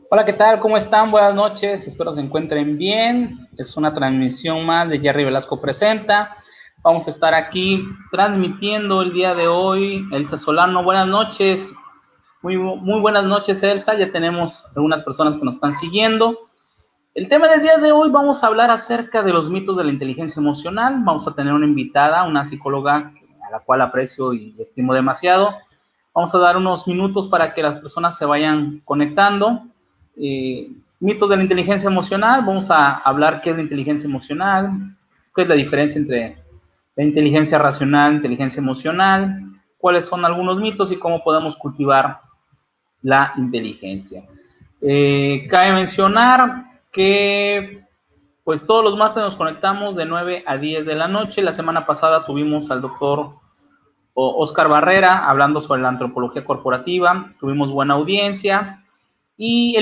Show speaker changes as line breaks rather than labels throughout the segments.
Hola, ¿qué tal? ¿Cómo están? Buenas noches, espero se encuentren bien. Es una transmisión más de Jerry Velasco Presenta. Vamos a estar aquí transmitiendo el día de hoy. Elsa Solano, buenas noches. Muy buenas noches, Elsa. Ya tenemos algunas personas que nos están siguiendo. El tema del día de hoy vamos a hablar acerca de los mitos de la inteligencia emocional. Vamos a tener una invitada, una psicóloga a la cual aprecio y estimo demasiado. Vamos a dar unos minutos para que las personas se vayan conectando. Mitos de la inteligencia emocional. Vamos a hablar qué es la inteligencia emocional, qué es la diferencia entre la inteligencia racional, inteligencia emocional, cuáles son algunos mitos y cómo podemos cultivar la inteligencia. Cabe mencionar que pues todos los martes nos conectamos de 9 a 10 de la noche. La semana pasada tuvimos al doctor Oscar Barrera hablando sobre la antropología corporativa. Tuvimos buena audiencia. Y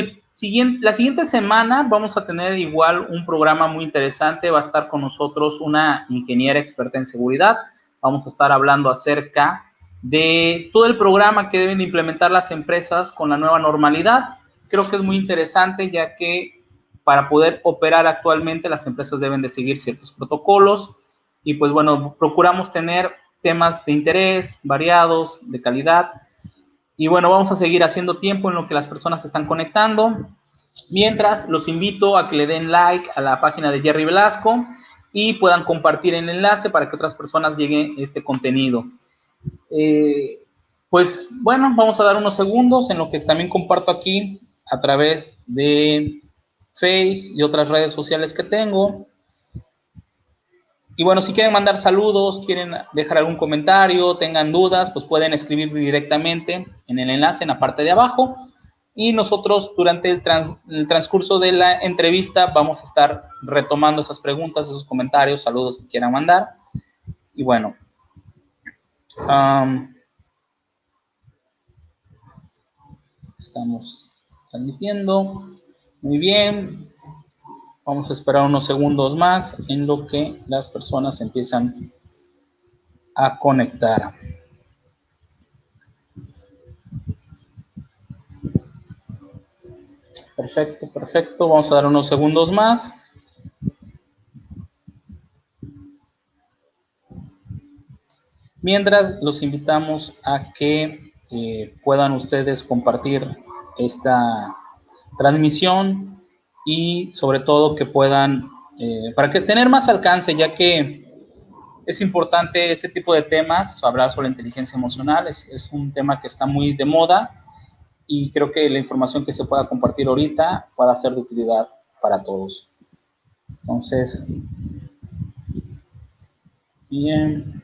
la siguiente semana vamos a tener igual un programa muy interesante. Va a estar con nosotros una ingeniera experta en seguridad. Vamos a estar hablando acerca de todo el programa que deben implementar las empresas con la nueva normalidad. Creo que es muy interesante, ya que para poder operar actualmente las empresas deben de seguir ciertos protocolos y pues bueno, procuramos tener temas de interés variados, de calidad. Y bueno, vamos a seguir haciendo tiempo en lo que las personas se están conectando. Mientras, los invito a que le den like a la página de Jerry Velasco y puedan compartir el enlace para que otras personas lleguen este contenido. Pues bueno, vamos a dar unos segundos en lo que también comparto aquí a través de Face y otras redes sociales que tengo. Y bueno, si quieren mandar saludos, quieren dejar algún comentario, tengan dudas, pues pueden escribir directamente en el enlace en la parte de abajo. Y nosotros durante el transcurso de la entrevista vamos a estar retomando esas preguntas, esos comentarios, saludos que quieran mandar. Y bueno, estamos transmitiendo. Muy bien. Vamos a esperar unos segundos más en lo que las personas empiezan a conectar. Perfecto, perfecto. Vamos a dar unos segundos más. Mientras, los invitamos a que puedan ustedes compartir esta transmisión y sobre todo que puedan, para que tener más alcance, ya que es importante este tipo de temas, hablar sobre la inteligencia emocional, es un tema que está muy de moda y creo que la información que se pueda compartir ahorita pueda ser de utilidad para todos. Entonces, bien.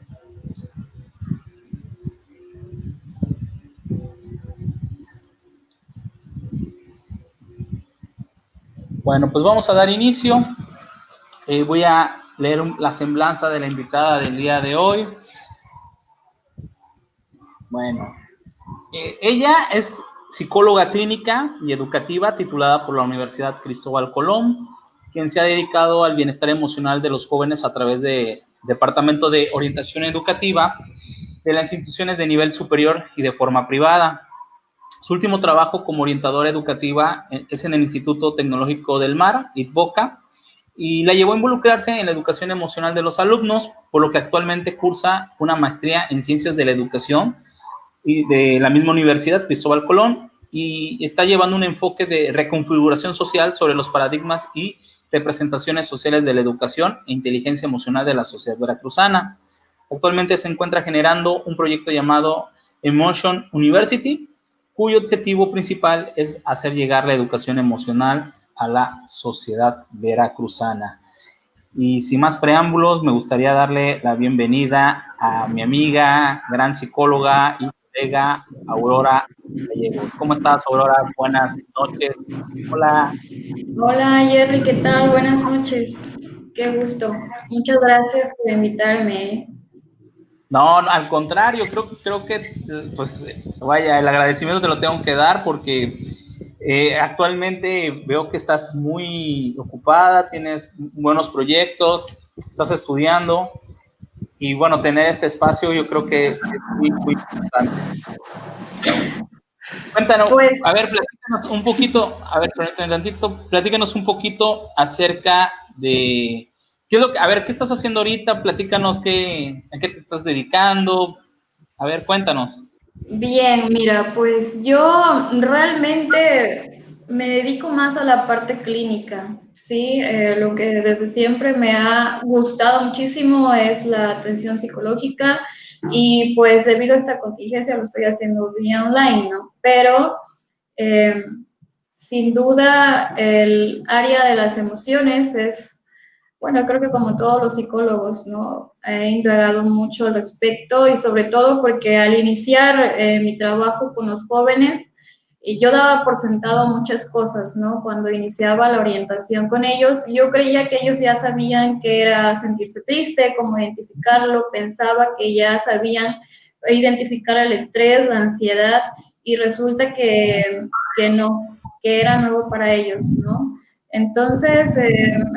Bueno, pues vamos a dar inicio. Voy a leer la semblanza de la invitada del día de hoy. Bueno, ella es psicóloga clínica y educativa titulada por la Universidad Cristóbal Colón, quien se ha dedicado al bienestar emocional de los jóvenes a través del Departamento de Orientación Educativa de las instituciones de nivel superior y de forma privada. Su último trabajo como orientadora educativa es en el Instituto Tecnológico del Mar, ITBOCA, y la llevó a involucrarse en la educación emocional de los alumnos, por lo que actualmente cursa una maestría en Ciencias de la Educación y de la misma Universidad Cristóbal Colón, y está llevando un enfoque de reconfiguración social sobre los paradigmas y representaciones sociales de la educación e inteligencia emocional de la sociedad veracruzana. Actualmente se encuentra generando un proyecto llamado Emotion University, cuyo objetivo principal es hacer llegar la educación emocional a la sociedad veracruzana. Y sin más preámbulos, me gustaría darle la bienvenida a mi amiga, gran psicóloga y colega, Aurora Gallegos. ¿Cómo estás, Aurora? Buenas noches. Hola.
Hola Jerry, ¿qué tal? Buenas noches. Qué gusto. Muchas gracias por invitarme.
No, al contrario, creo que, pues, vaya, el agradecimiento te lo tengo que dar porque actualmente veo que estás muy ocupada, tienes buenos proyectos, estás estudiando y bueno, tener este espacio yo creo que es muy, muy importante. Cuéntanos,
Pues
a ver, platícanos un poquito, a ver, permíteme tantito, platícanos un poquito acerca de, qué es lo que, a ver, ¿qué estás haciendo ahorita? Platícanos a qué te estás dedicando, a ver, cuéntanos.
bien, mira, pues yo realmente me dedico más a la parte clínica, ¿sí? Lo que desde siempre me ha gustado muchísimo es la atención psicológica y pues debido a esta contingencia lo estoy haciendo vía online, ¿no? Pero eh, sin duda el área de las emociones es, bueno, creo que como todos los psicólogos, ¿no? He indagado mucho al respecto y sobre todo porque al iniciar mi trabajo con los jóvenes, yo daba por sentado muchas cosas, ¿no? Cuando iniciaba la orientación con ellos, yo creía que ellos ya sabían qué era sentirse triste, cómo identificarlo, pensaba que ya sabían identificar el estrés, la ansiedad, y resulta que no, que era nuevo para ellos, ¿no? Entonces,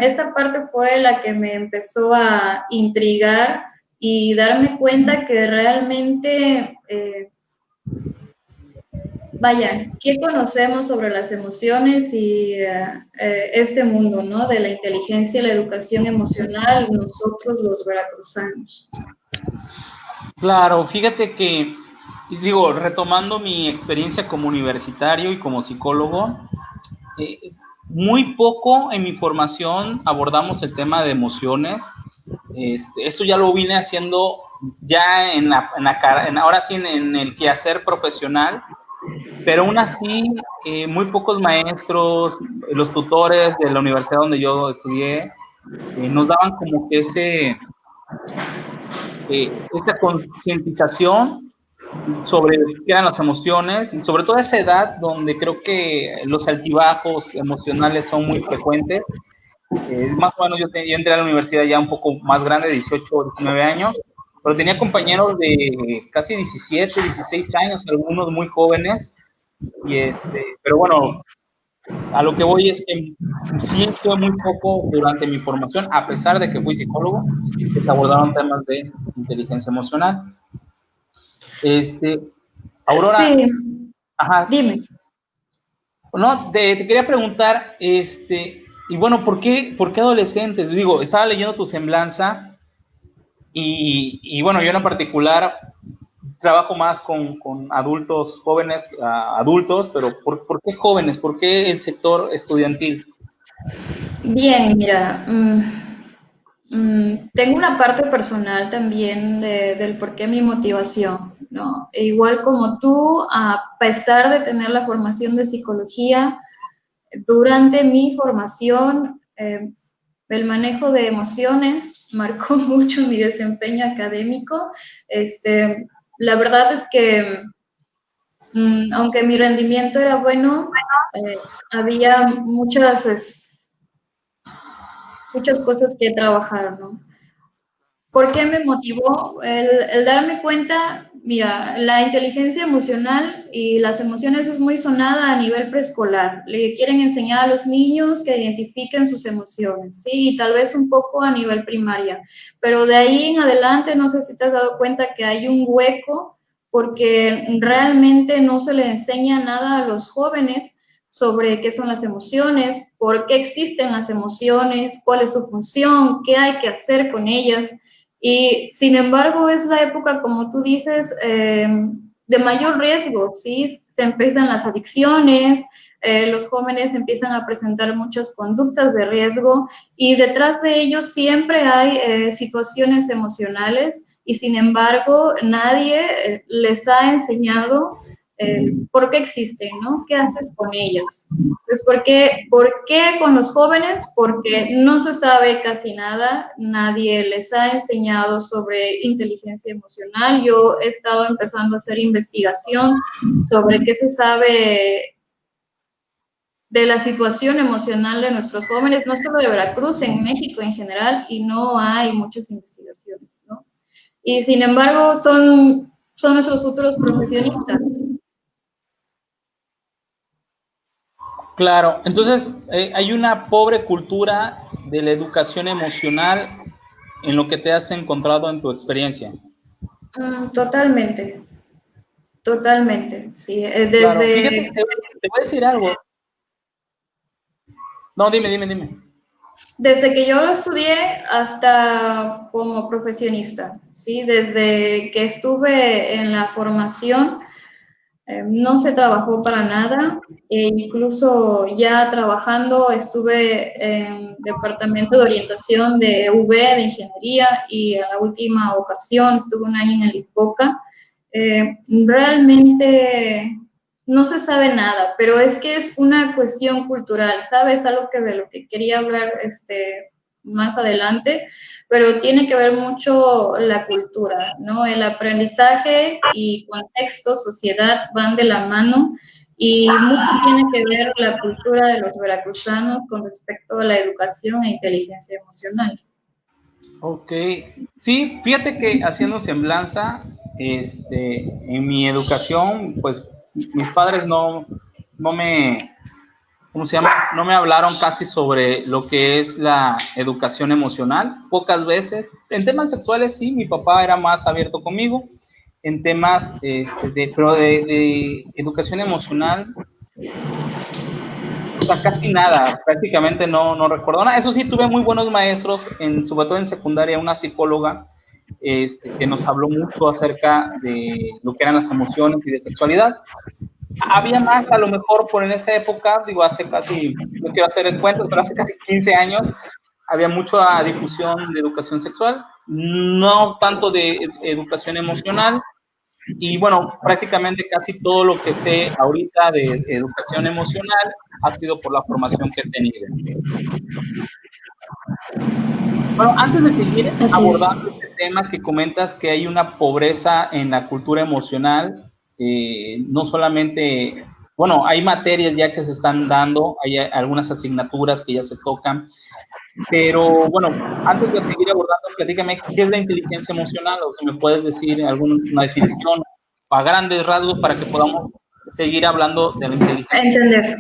esta parte fue la que me empezó a intrigar y darme cuenta que realmente, vaya, ¿qué conocemos sobre las emociones y este mundo, ¿no? De la inteligencia y la educación emocional, nosotros los veracruzanos.
Claro, fíjate que, digo, retomando mi experiencia como universitario y como psicólogo, eh, muy poco en mi formación abordamos el tema de emociones. Esto ya lo vine haciendo ya ahora sí en el quehacer profesional, pero aún así muy pocos maestros, los tutores de la universidad donde yo estudié, nos daban como que esa concientización sobre qué eran las emociones y sobre todo a esa edad donde creo que los altibajos emocionales son muy frecuentes. Más o menos yo entré a la universidad ya un poco más grande, 18 o 19 años, pero tenía compañeros de casi 17, 16 años, algunos muy jóvenes, pero bueno, a lo que voy es que sí fue muy poco durante mi formación, a pesar de que fui psicólogo, que se abordaron temas de inteligencia emocional. Este, Aurora,
Sí,
ajá,
dime.
no, te quería preguntar, y bueno, ¿por qué adolescentes? Digo, estaba leyendo tu semblanza y bueno, yo en particular trabajo más con adultos, jóvenes, adultos, pero ¿por qué jóvenes? ¿Por qué el sector estudiantil?
Bien, mira, tengo una parte personal también del por qué mi motivación, ¿no? E igual como tú, a pesar de tener la formación de psicología, durante mi formación, el manejo de emociones marcó mucho mi desempeño académico. La verdad es que, aunque mi rendimiento era bueno, había muchas cosas que trabajar, ¿no? ¿Por qué me motivó? El darme cuenta, mira, la inteligencia emocional y las emociones es muy sonada a nivel preescolar. Le quieren enseñar a los niños que identifiquen sus emociones, ¿sí? Y tal vez un poco a nivel primaria. Pero de ahí en adelante, no sé si te has dado cuenta que hay un hueco porque realmente no se le enseña nada a los jóvenes sobre qué son las emociones, por qué existen las emociones, cuál es su función, qué hay que hacer con ellas. Y sin embargo, es la época, como tú dices, de mayor riesgo, ¿sí? Se empiezan las adicciones, los jóvenes empiezan a presentar muchas conductas de riesgo y detrás de ellos siempre hay situaciones emocionales y sin embargo nadie les ha enseñado por qué existen, ¿no? ¿Qué haces con ellas? Pues ¿por qué con los jóvenes? Porque no se sabe casi nada, nadie les ha enseñado sobre inteligencia emocional. Yo he estado empezando a hacer investigación sobre qué se sabe de la situación emocional de nuestros jóvenes, no solo de Veracruz, en México en general, y no hay muchas investigaciones, ¿no? Y sin embargo, son nuestros futuros profesionistas.
Claro, entonces hay una pobre cultura de la educación emocional en lo que te has encontrado en tu experiencia.
Totalmente. Totalmente, sí.
Claro, fíjate, te voy a decir algo. No, dime.
Desde que yo lo estudié hasta como profesionista, ¿sí? Desde que estuve en la formación, no se trabajó para nada, e incluso ya trabajando estuve en departamento de orientación de UV, de ingeniería, y a la última ocasión estuve un año en el IPOCA. Realmente no se sabe nada, pero es que es una cuestión cultural, ¿sabes? Algo que de lo que quería hablar más adelante, pero tiene que ver mucho la cultura, ¿no? El aprendizaje y contexto, sociedad van de la mano y mucho tiene que ver la cultura de los veracruzanos con respecto a la educación e inteligencia emocional.
Ok, sí, fíjate que haciendo semblanza, en mi educación, pues mis padres no me, ¿cómo se llama? No me hablaron casi sobre lo que es la educación emocional, pocas veces. En temas sexuales sí, mi papá era más abierto conmigo. En temas, pero de educación emocional, o sea, casi nada, prácticamente no recuerdo nada. Eso sí, tuve muy buenos maestros, sobre todo en secundaria, una psicóloga que nos habló mucho acerca de lo que eran las emociones y de sexualidad. Había más, a lo mejor, por en esa época, digo, hace casi, no quiero hacer el cuento, pero hace casi 15 años, había mucha difusión de educación sexual, no tanto de educación emocional, y bueno, prácticamente casi todo lo que sé ahorita de educación emocional ha sido por la formación que he tenido. Bueno, antes de seguir
Así es.
abordando este tema que comentas que hay una pobreza en la cultura emocional, no solamente, bueno, hay materias ya que se están dando, hay algunas asignaturas que ya se tocan, pero bueno, antes de seguir abordando, platícame, ¿qué es la inteligencia emocional? O si me puedes decir alguna definición a grandes rasgos para que podamos seguir hablando de la inteligencia.
Entender.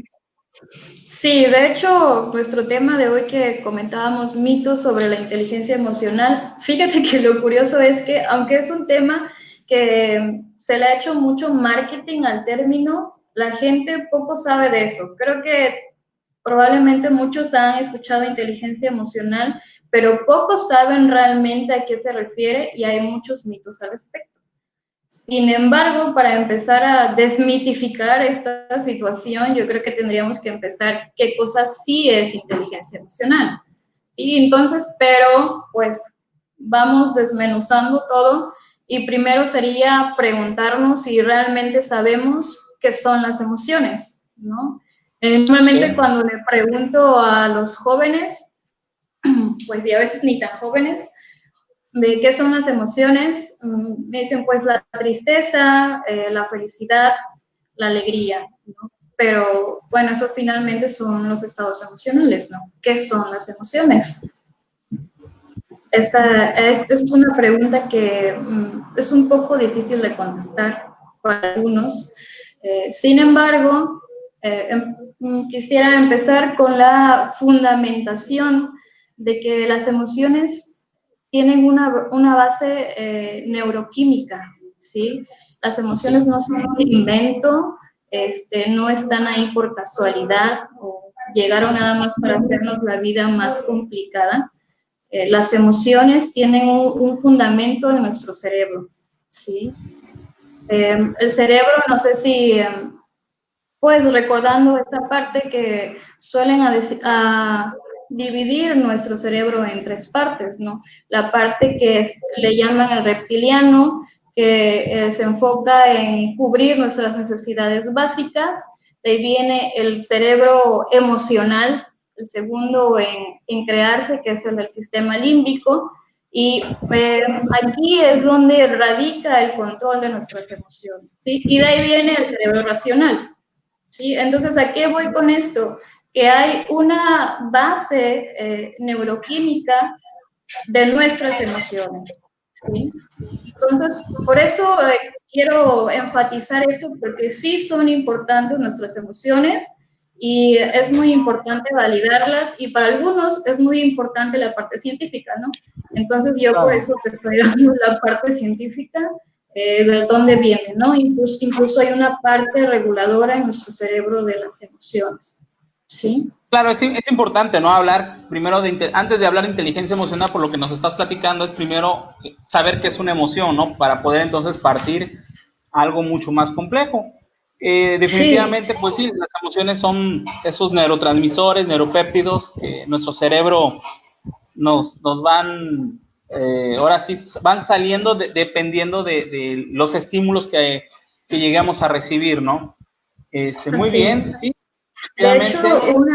Sí, de hecho, nuestro tema de hoy que comentábamos, mitos sobre la inteligencia emocional, fíjate que lo curioso es que, aunque es un tema que se le ha hecho mucho marketing al término, la gente poco sabe de eso. Creo que probablemente muchos han escuchado inteligencia emocional, pero pocos saben realmente a qué se refiere y hay muchos mitos al respecto. Sin embargo, para empezar a desmitificar esta situación, yo creo que tendríamos que empezar qué cosa sí es inteligencia emocional. ¿Sí? Entonces, pero pues vamos desmenuzando todo y primero sería preguntarnos si realmente sabemos qué son las emociones, ¿no? Normalmente cuando le pregunto a los jóvenes, pues y a veces ni tan jóvenes, de qué son las emociones, me dicen pues la tristeza, la felicidad, la alegría, ¿no? Pero bueno, eso finalmente son los estados emocionales, ¿no? ¿Qué son las emociones? Esa es una pregunta que es un poco difícil de contestar para algunos. Sin embargo, quisiera empezar con la fundamentación de que las emociones tienen una base neuroquímica, ¿sí? Las emociones no son un invento, no están ahí por casualidad o llegaron nada más para hacernos la vida más complicada. Las emociones tienen un fundamento en nuestro cerebro, ¿sí? El cerebro, no sé si, pues recordando esa parte que suelen a dividir nuestro cerebro en tres partes, ¿no? La parte que le llaman el reptiliano, que se enfoca en cubrir nuestras necesidades básicas. De ahí viene el cerebro emocional, el segundo en crearse, que es el del sistema límbico, y aquí es donde radica el control de nuestras emociones, ¿sí? Y de ahí viene el cerebro racional, ¿sí? Entonces, ¿a qué voy con esto? Que hay una base neuroquímica de nuestras emociones, ¿sí? Entonces, por eso quiero enfatizar eso, porque sí son importantes nuestras emociones y es muy importante validarlas y para algunos es muy importante la parte científica, ¿no? Entonces yo por eso te estoy dando la parte científica. de dónde viene, ¿no? Incluso hay una parte reguladora en nuestro cerebro de las emociones, ¿sí?
Claro, es importante, ¿no? Hablar primero antes de hablar de inteligencia emocional, por lo que nos estás platicando, es primero saber qué es una emoción, ¿no? Para poder entonces partir a algo mucho más complejo. Definitivamente,
Sí.
pues sí, las emociones son esos neurotransmisores, neuropéptidos que nuestro cerebro nos van, ahora sí, van saliendo dependiendo de los estímulos que llegamos a recibir, ¿no? Muy
Así
bien,
es.
sí,
De hecho,
efectivamente.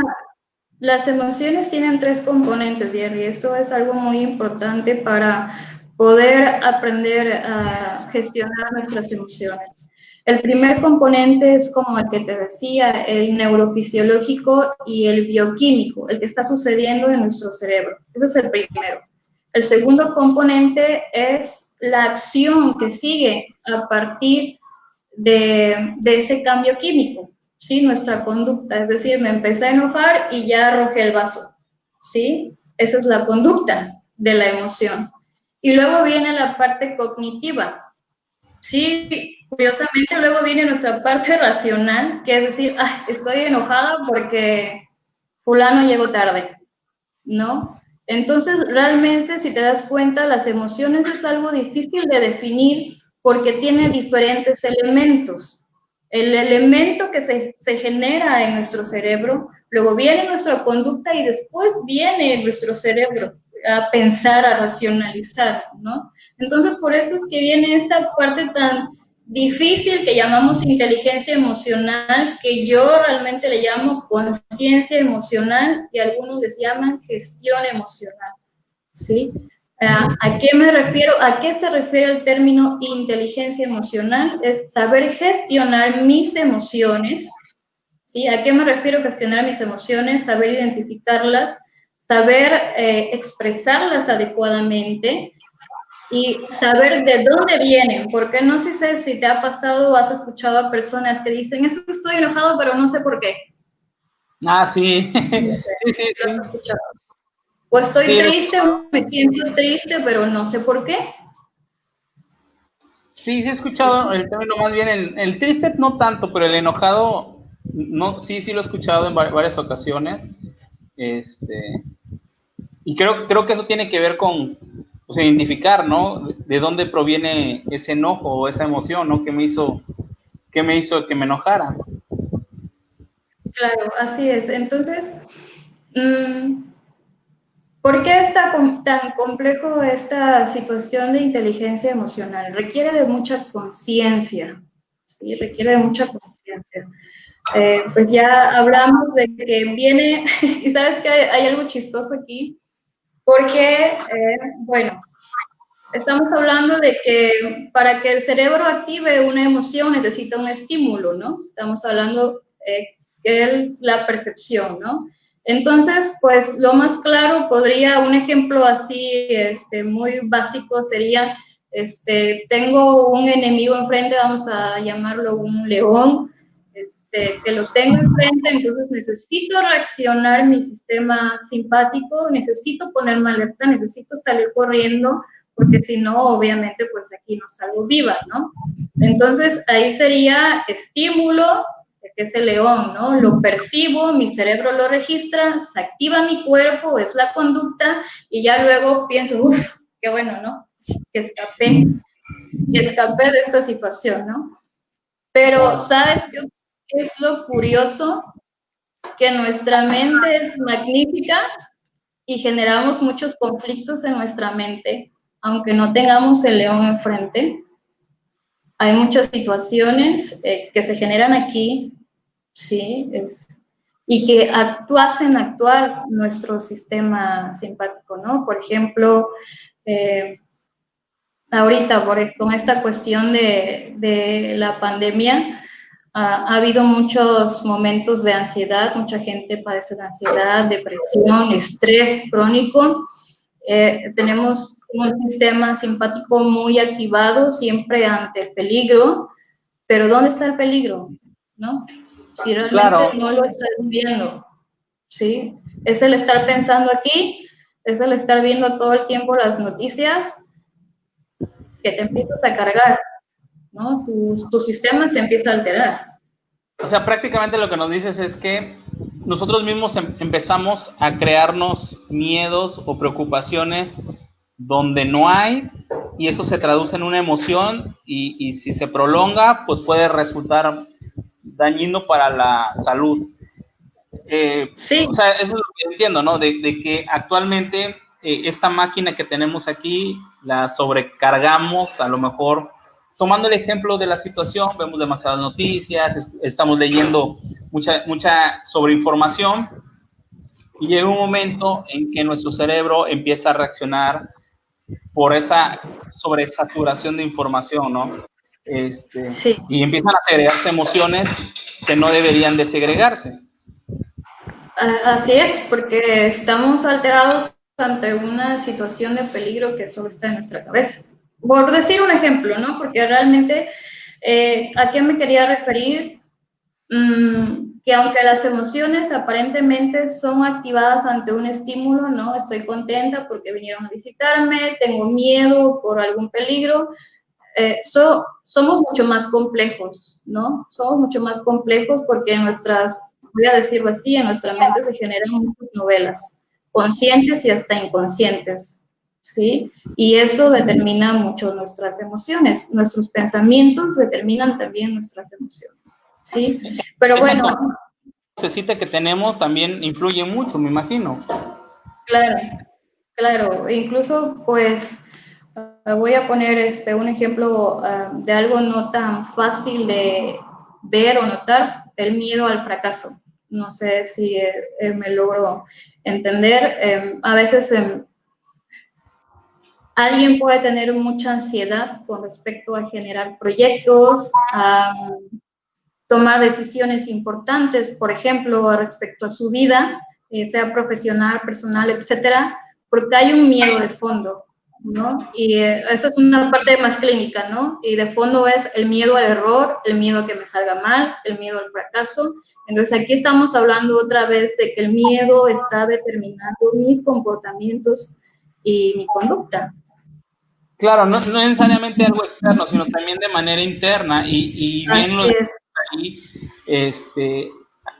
las emociones tienen tres componentes, Jerry. Esto es algo muy importante para poder aprender a gestionar nuestras emociones. El primer componente es como el que te decía, el neurofisiológico y el bioquímico, el que está sucediendo en nuestro cerebro. Ese es el primero. El segundo componente es la acción que sigue a partir de ese cambio químico, ¿sí? Nuestra conducta, es decir, me empecé a enojar y ya arrojé el vaso, ¿sí? Esa es la conducta de la emoción. Y luego viene la parte cognitiva, ¿sí? Curiosamente luego viene nuestra parte racional, que es decir, ah, estoy enojada porque fulano llegó tarde, ¿no? Entonces, realmente, si te das cuenta, las emociones es algo difícil de definir porque tiene diferentes elementos. El elemento que se genera en nuestro cerebro, luego viene nuestra conducta y después viene nuestro cerebro a pensar, a racionalizar, ¿no? Entonces, por eso es que viene esta parte tan difícil que llamamos inteligencia emocional, que yo realmente le llamo conciencia emocional y algunos les llaman gestión emocional, ¿sí? ¿A qué me refiero? ¿A qué se refiere el término inteligencia emocional? Es saber gestionar mis emociones, ¿sí? ¿A qué me refiero gestionar mis emociones? Saber identificarlas, saber expresarlas adecuadamente, y saber de dónde vienen, porque no sé si te ha pasado o has escuchado a personas que dicen, es que estoy enojado, pero no sé por qué.
Ah, sí, sí, sí,
¿Lo
sí.
has escuchado? O estoy
Sí,
triste, o me siento triste, pero no sé por qué.
sí, he
Sí.
escuchado el término más bien, el triste no tanto, pero el enojado, no, sí lo he escuchado en varias ocasiones. Este, y creo que eso tiene que ver con, pues, identificar, ¿no? De dónde proviene ese enojo o esa emoción, ¿no? ¿Qué me hizo que me enojara?
Claro, así es. Entonces, ¿por qué está tan complejo esta situación de inteligencia emocional? Requiere de mucha conciencia, ¿sí? Requiere de mucha conciencia. Pues ya hablamos de que viene, y sabes que hay algo chistoso aquí, porque, bueno, estamos hablando de que para que el cerebro active una emoción necesita un estímulo, ¿no? Estamos hablando de la percepción, ¿no? Entonces, pues lo más claro podría, un ejemplo así, muy básico sería, tengo un enemigo enfrente, vamos a llamarlo un león, que lo tengo enfrente, entonces necesito reaccionar mi sistema simpático, necesito ponerme alerta, necesito salir corriendo, porque si no, obviamente, pues aquí no salgo viva, ¿no? Entonces, ahí sería estímulo, que es el león, ¿no? Lo percibo, mi cerebro lo registra, se activa mi cuerpo, es la conducta, y ya luego pienso, uff, qué bueno, ¿no? Que escapé de esta situación, ¿no? Pero, ¿sabes qué es lo curioso? Que nuestra mente es magnífica y generamos muchos conflictos en nuestra mente, aunque no tengamos el león enfrente. Hay muchas situaciones que se generan aquí, sí, y que hacen actuar nuestro sistema simpático, ¿no? Por ejemplo, ahorita con esta cuestión de la pandemia, ha habido muchos momentos de ansiedad, mucha gente padece de ansiedad, depresión, estrés crónico. Tenemos un sistema simpático muy activado siempre ante el peligro, pero ¿dónde está el peligro? ¿No? Si realmente
Claro,
no lo estás viendo, ¿sí? Es el estar pensando aquí, es el estar viendo todo el tiempo las noticias que te empiezas a cargar. ¿no? Tu sistema se empieza a alterar.
O sea, prácticamente lo que nos dices es que nosotros mismos empezamos a crearnos miedos o preocupaciones donde no hay, y eso se traduce en una emoción, y si se prolonga, pues puede resultar dañino para la salud.
Sí.
O sea, eso es lo que entiendo, ¿no? De que actualmente esta máquina que tenemos aquí la sobrecargamos, a lo mejor, tomando el ejemplo de la situación, vemos demasiadas noticias, estamos leyendo mucha sobreinformación, y llega un momento en que nuestro cerebro empieza a reaccionar por esa sobresaturación de información, ¿no?
Sí.
Y empiezan a segregarse emociones que no deberían de segregarse.
Así es, porque estamos alterados ante una situación de peligro que solo está en nuestra cabeza. Por decir un ejemplo, ¿no? Porque realmente, ¿a qué me quería referir? Que aunque las emociones aparentemente son activadas ante un estímulo, ¿no? Estoy contenta porque vinieron a visitarme, tengo miedo por algún peligro, somos mucho más complejos, ¿no? Somos mucho más complejos porque en nuestras, voy a decirlo así, en nuestra mente se generan muchas novelas, conscientes y hasta inconscientes, ¿sí? Y eso determina mucho nuestras emociones, nuestros pensamientos determinan también nuestras emociones, ¿sí? Pero bueno.
Esa necesita que tenemos también influye mucho, me imagino.
Claro, claro, incluso pues voy a poner un ejemplo de algo no tan fácil de ver o notar, el miedo al fracaso. No sé si me logro entender. A veces alguien puede tener mucha ansiedad con respecto a generar proyectos, a tomar decisiones importantes, por ejemplo, respecto a su vida, sea profesional, personal, etcétera, porque hay un miedo de fondo, ¿no? Y eso es una parte más clínica, ¿no? Y de fondo es el miedo al error, el miedo a que me salga mal, el miedo al fracaso. Entonces aquí estamos hablando otra vez de que el miedo está determinando mis comportamientos y mi conducta.
Claro, no necesariamente algo externo, sino también de manera interna, y bien lo dices ahí,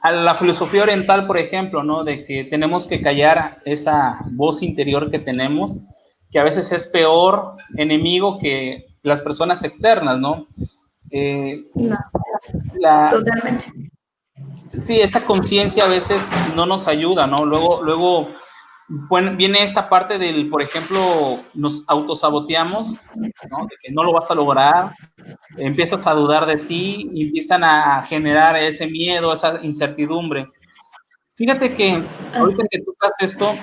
a la filosofía oriental, por ejemplo, ¿no? De que tenemos que callar esa voz interior que tenemos, que a veces es peor enemigo que las personas externas, ¿no?
No, totalmente.
Sí, esa conciencia a veces no nos ayuda, ¿no? Luego bueno, viene esta parte del, por ejemplo, nos autosaboteamos, ¿no? De que no lo vas a lograr, empiezas a dudar de ti y empiezan a generar ese miedo, esa incertidumbre. Fíjate que ahorita que tú haces esto,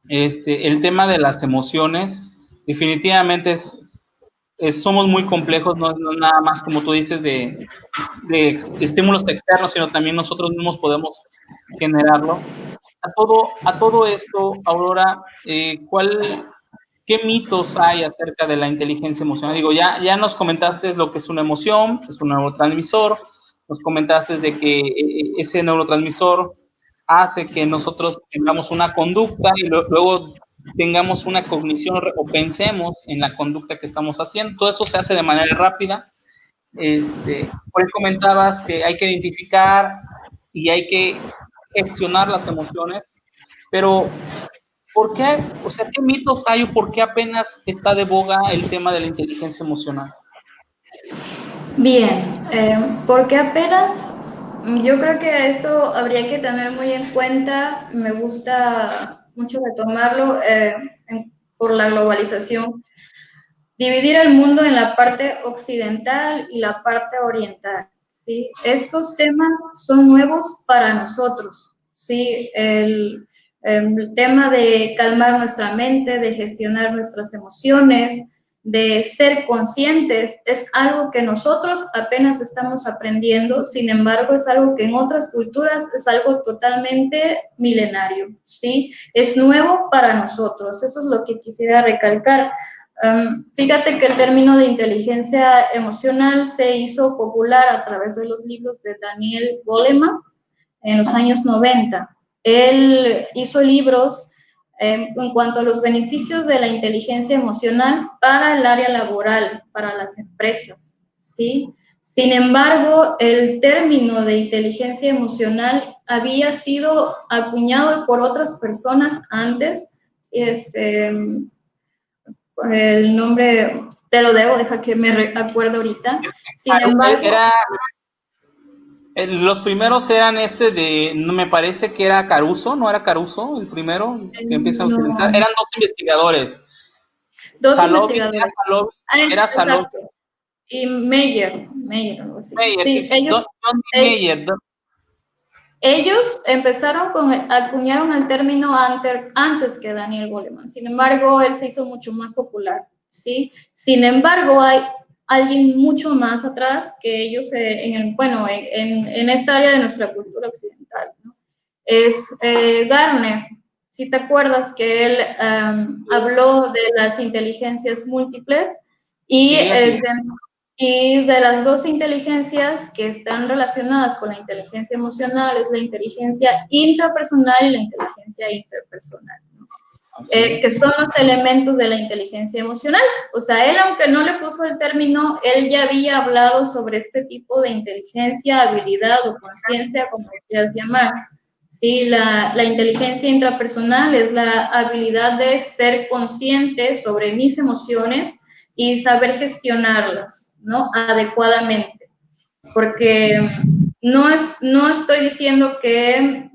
el tema de las emociones, definitivamente somos muy complejos, no nada más como tú dices de estímulos externos, sino también nosotros mismos podemos generarlo. A todo esto, Aurora, ¿qué mitos hay acerca de la inteligencia emocional? Digo, ya nos comentaste lo que es una emoción, es un neurotransmisor, nos comentaste de que ese neurotransmisor hace que nosotros tengamos una conducta y luego tengamos una cognición o pensemos en la conducta que estamos haciendo. Todo eso se hace de manera rápida. Por ahí comentabas que hay que identificar y hay que gestionar las emociones, pero ¿por qué? O sea, ¿qué mitos hay o por qué apenas está de boga el tema de la inteligencia emocional?
Bien, porque apenas yo creo que esto habría que tener muy en cuenta, me gusta mucho retomarlo por la globalización, dividir el mundo en la parte occidental y la parte oriental, ¿sí? Estos temas son nuevos para nosotros, ¿sí? El tema de calmar nuestra mente, de gestionar nuestras emociones, de ser conscientes, es algo que nosotros apenas estamos aprendiendo, sin embargo, es algo que en otras culturas es algo totalmente milenario, ¿sí? Es nuevo para nosotros, eso es lo que quisiera recalcar. Fíjate que el término de inteligencia emocional se hizo popular a través de los libros de Daniel Goleman en los años 90. Él hizo libros en cuanto a los beneficios de la inteligencia emocional para el área laboral, para las empresas, ¿sí? Sin embargo, el término de inteligencia emocional había sido acuñado por otras personas antes. El nombre te lo debo, deja que me acuerdo ahorita. Sin embargo,
los primeros eran no me parece que era Caruso, ¿no era Caruso el primero que empieza a utilizar? Eran dos investigadores.
Dos investigadores.
Era Salovey.
Exacto. Y Meyer, algo así. Sí,
sí.
ellos acuñaron el término antes que Daniel Goleman. Sin embargo, él se hizo mucho más popular, ¿sí? Sin embargo, hay alguien mucho más atrás que ellos en esta área de nuestra cultura occidental, ¿no? Es Gardner. Si te acuerdas que él habló de las inteligencias múltiples y de las dos inteligencias que están relacionadas con la inteligencia emocional es la inteligencia intrapersonal y la inteligencia interpersonal, ¿no? Que son los elementos de la inteligencia emocional. O sea, él, aunque no le puso el término, él ya había hablado sobre este tipo de inteligencia, habilidad o conciencia, como quieras llamar. Sí, la inteligencia intrapersonal es la habilidad de ser consciente sobre mis emociones y saber gestionarlas, ¿no? Adecuadamente. Porque no estoy diciendo que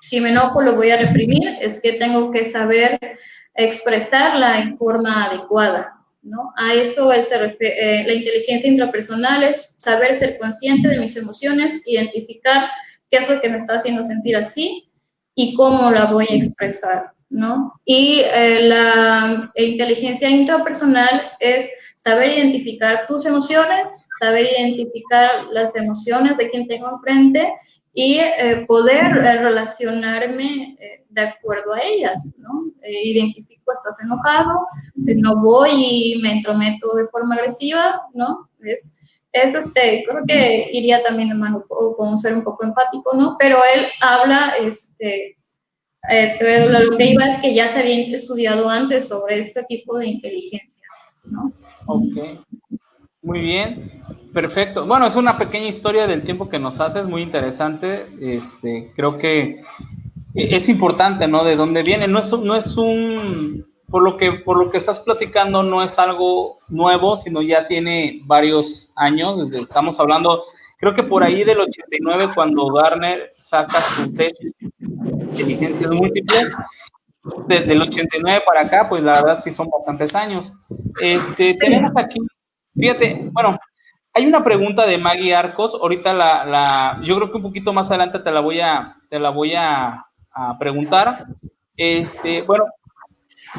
si me enojo lo voy a reprimir, es que tengo que saber expresarla en forma adecuada, ¿no? A eso se refiere, la inteligencia intrapersonal es saber ser consciente de mis emociones, identificar qué es lo que me está haciendo sentir así y cómo la voy a expresar, ¿no? Y la inteligencia intrapersonal es saber identificar tus emociones, saber identificar las emociones de quien tengo enfrente y poder relacionarme de acuerdo a ellas, ¿no? Identifico, estás enojado, no voy y me entrometo de forma agresiva, ¿no? Creo que iría también de mano con ser un poco empático, ¿no? Pero él habla, lo que iba es que ya se había estudiado antes sobre este tipo de inteligencias, ¿no?
Ok, muy bien, perfecto. Bueno, es una pequeña historia del tiempo que nos haces, muy interesante. Creo que es importante, ¿no? De dónde viene. No es un, por lo que estás platicando, no es algo nuevo, sino ya tiene varios años. Estamos hablando, creo que por ahí del 89, cuando Gardner saca su tesis de inteligencias múltiples. Desde el 89 para acá, pues la verdad sí son bastantes años. Tenemos aquí, fíjate, bueno, hay una pregunta de Maggie Arcos, ahorita yo creo que un poquito más adelante te la voy a preguntar. Bueno,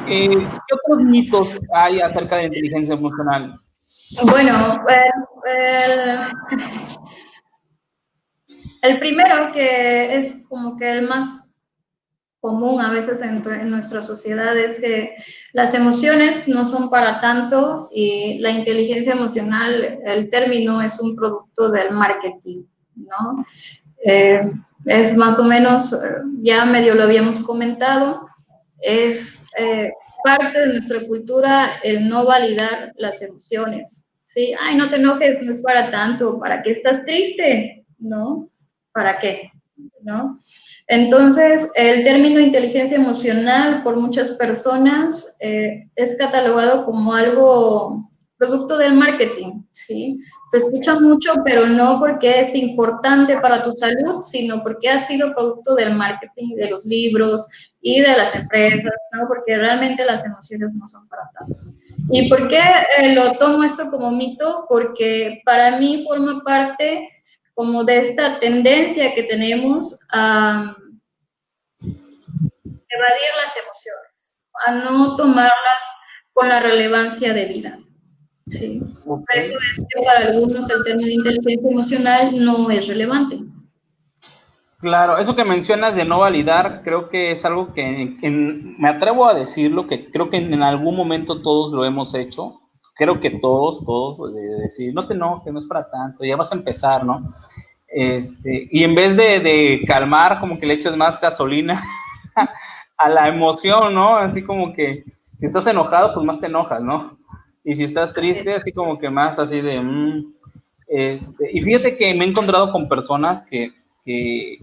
¿qué otros mitos hay acerca de la inteligencia emocional?
Bueno, el primero, que es como que el más común a veces en nuestra sociedad, es que las emociones no son para tanto y la inteligencia emocional, el término es un producto del marketing, ¿no? Es más o menos, ya medio lo habíamos comentado, es parte de nuestra cultura el no validar las emociones, ¿sí? Ay, no te enojes, no es para tanto, ¿para qué estás triste? ¿No? ¿Para qué? ¿No? Entonces, el término inteligencia emocional por muchas personas es catalogado como algo producto del marketing, ¿sí? Se escucha mucho, pero no porque es importante para tu salud, sino porque ha sido producto del marketing, de los libros y de las empresas, ¿no? Porque realmente las emociones no son para tanto. ¿Y por qué lo tomo esto como mito? Porque para mí forma parte como de esta tendencia que tenemos a evadir las emociones, a no tomarlas con la relevancia debida. Sí. Por eso es que para algunos el término de inteligencia emocional no es relevante.
Claro, eso que mencionas de no validar, creo que es algo que me atrevo a decirlo, que creo que en algún momento todos lo hemos hecho. Creo que todos, de decir, no te enojes, no es para tanto, ya vas a empezar, ¿no? Y en vez de calmar, como que le echas más gasolina a la emoción, ¿no? Así como que si estás enojado, pues más te enojas, ¿no? y si estás triste, así como que más así de... y fíjate que me he encontrado con personas y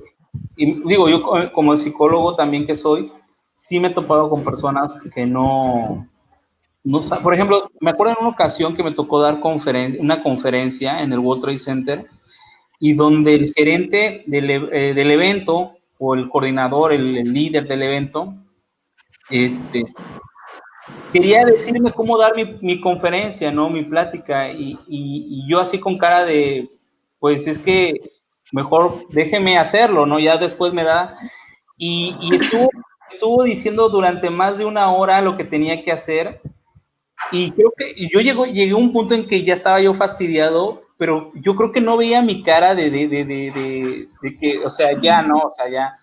digo, yo como psicólogo también que soy, sí me he topado con personas que no por ejemplo, me acuerdo en una ocasión que me tocó dar una conferencia en el World Trade Center y donde el gerente del evento o el coordinador, el líder del evento, quería decirme cómo dar mi conferencia, ¿no? Mi plática y yo así con cara de, pues es que mejor déjeme hacerlo, ¿no? Ya después me da... Y estuvo diciendo durante más de una hora lo que tenía que hacer y creo que yo llegué a un punto en que ya estaba yo fastidiado, pero yo creo que no veía mi cara de que, o sea, ya no, o sea, ya.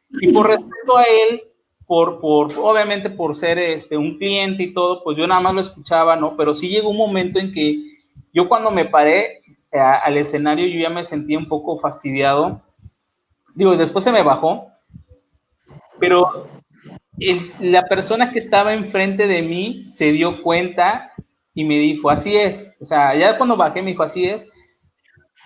Y por respeto a él, obviamente por ser un cliente y todo, pues yo nada más lo escuchaba, ¿no? Pero sí llegó un momento en que yo cuando me paré al escenario, yo ya me sentía un poco fastidiado. Digo, después se me bajó, pero la persona que estaba enfrente de mí se dio cuenta y me dijo, así es. O sea, ya cuando bajé me dijo, así es.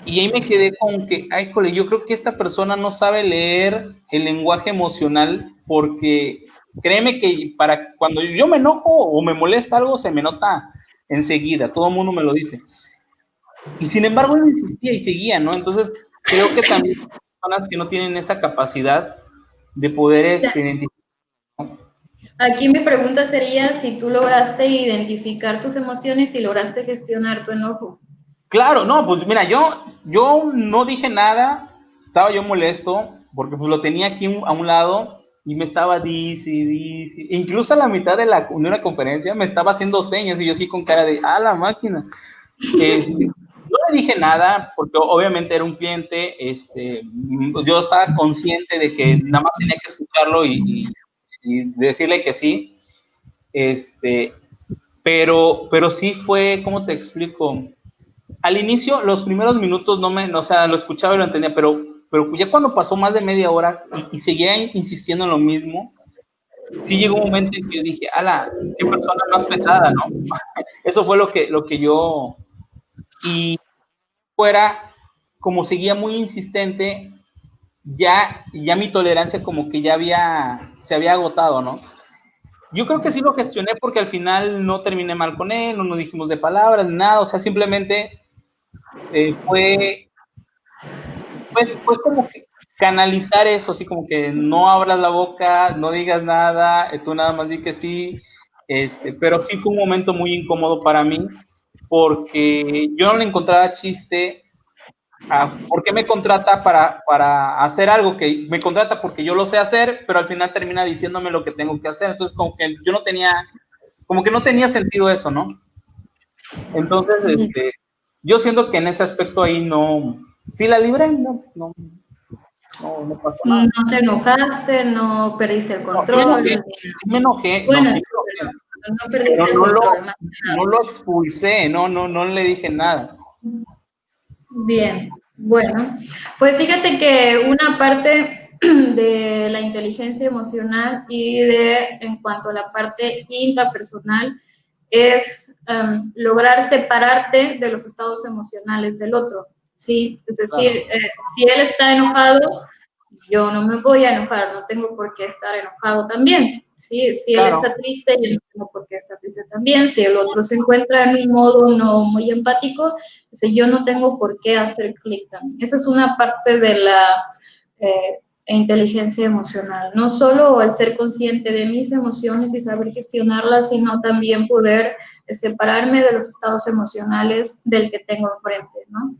Y ahí me quedé con que, ay, jole, yo creo que esta persona no sabe leer el lenguaje emocional porque créeme que para cuando yo me enojo o me molesta algo, se me nota enseguida, todo el mundo me lo dice. Y sin embargo, él insistía y seguía, ¿no? Entonces, creo que también hay personas que no tienen esa capacidad de poder identificar.
Aquí mi pregunta sería si tú lograste identificar tus emociones y lograste gestionar tu enojo.
Claro, no, pues mira, yo no dije nada, estaba yo molesto, porque pues lo tenía aquí a un lado y me estaba dice, incluso a la mitad de una conferencia me estaba haciendo señas y yo así con cara de, la máquina. No le dije nada, porque obviamente era un cliente, yo estaba consciente de que nada más tenía que escucharlo y decirle que sí, pero sí fue, ¿cómo te explico? Al inicio, los primeros minutos o sea, lo escuchaba y lo entendía, pero ya cuando pasó más de media hora y seguía insistiendo en lo mismo, sí llegó un momento en que yo dije, qué persona más pesada, ¿no? Eso fue lo que yo, y fuera, como seguía muy insistente, ya mi tolerancia como que se había agotado, ¿no? Yo creo que sí lo gestioné porque al final no terminé mal con él, no nos dijimos de palabras, nada, o sea, simplemente fue como que canalizar eso, así como que no abras la boca, no digas nada, tú nada más di que sí, pero sí fue un momento muy incómodo para mí porque yo no le encontraba chiste a por qué me contrata para hacer algo que me contrata porque yo lo sé hacer, pero al final termina diciéndome lo que tengo que hacer, entonces como que yo no tenía sentido eso, ¿no? Entonces, yo siento que en ese aspecto ahí no, sí la libré, no pasó nada.
No te enojaste, no perdiste el control.
Sí me enojé,
bueno,
no perdiste el control. No lo expulsé, no le dije nada.
Bien, bueno, pues fíjate que una parte de la inteligencia emocional y en cuanto a la parte intrapersonal es lograr separarte de los estados emocionales del otro, ¿sí? Es decir, claro. Si él está enojado, yo no me voy a enojar, no tengo por qué estar enojado también, ¿sí? Si claro. Él está triste, yo no tengo por qué estar triste también. Si el otro se encuentra en un modo no muy empático, yo no tengo por qué hacer clic también. Esa es una parte de la inteligencia emocional. No solo el ser consciente de mis emociones y saber gestionarlas, sino también poder separarme de los estados emocionales del que tengo enfrente, ¿no?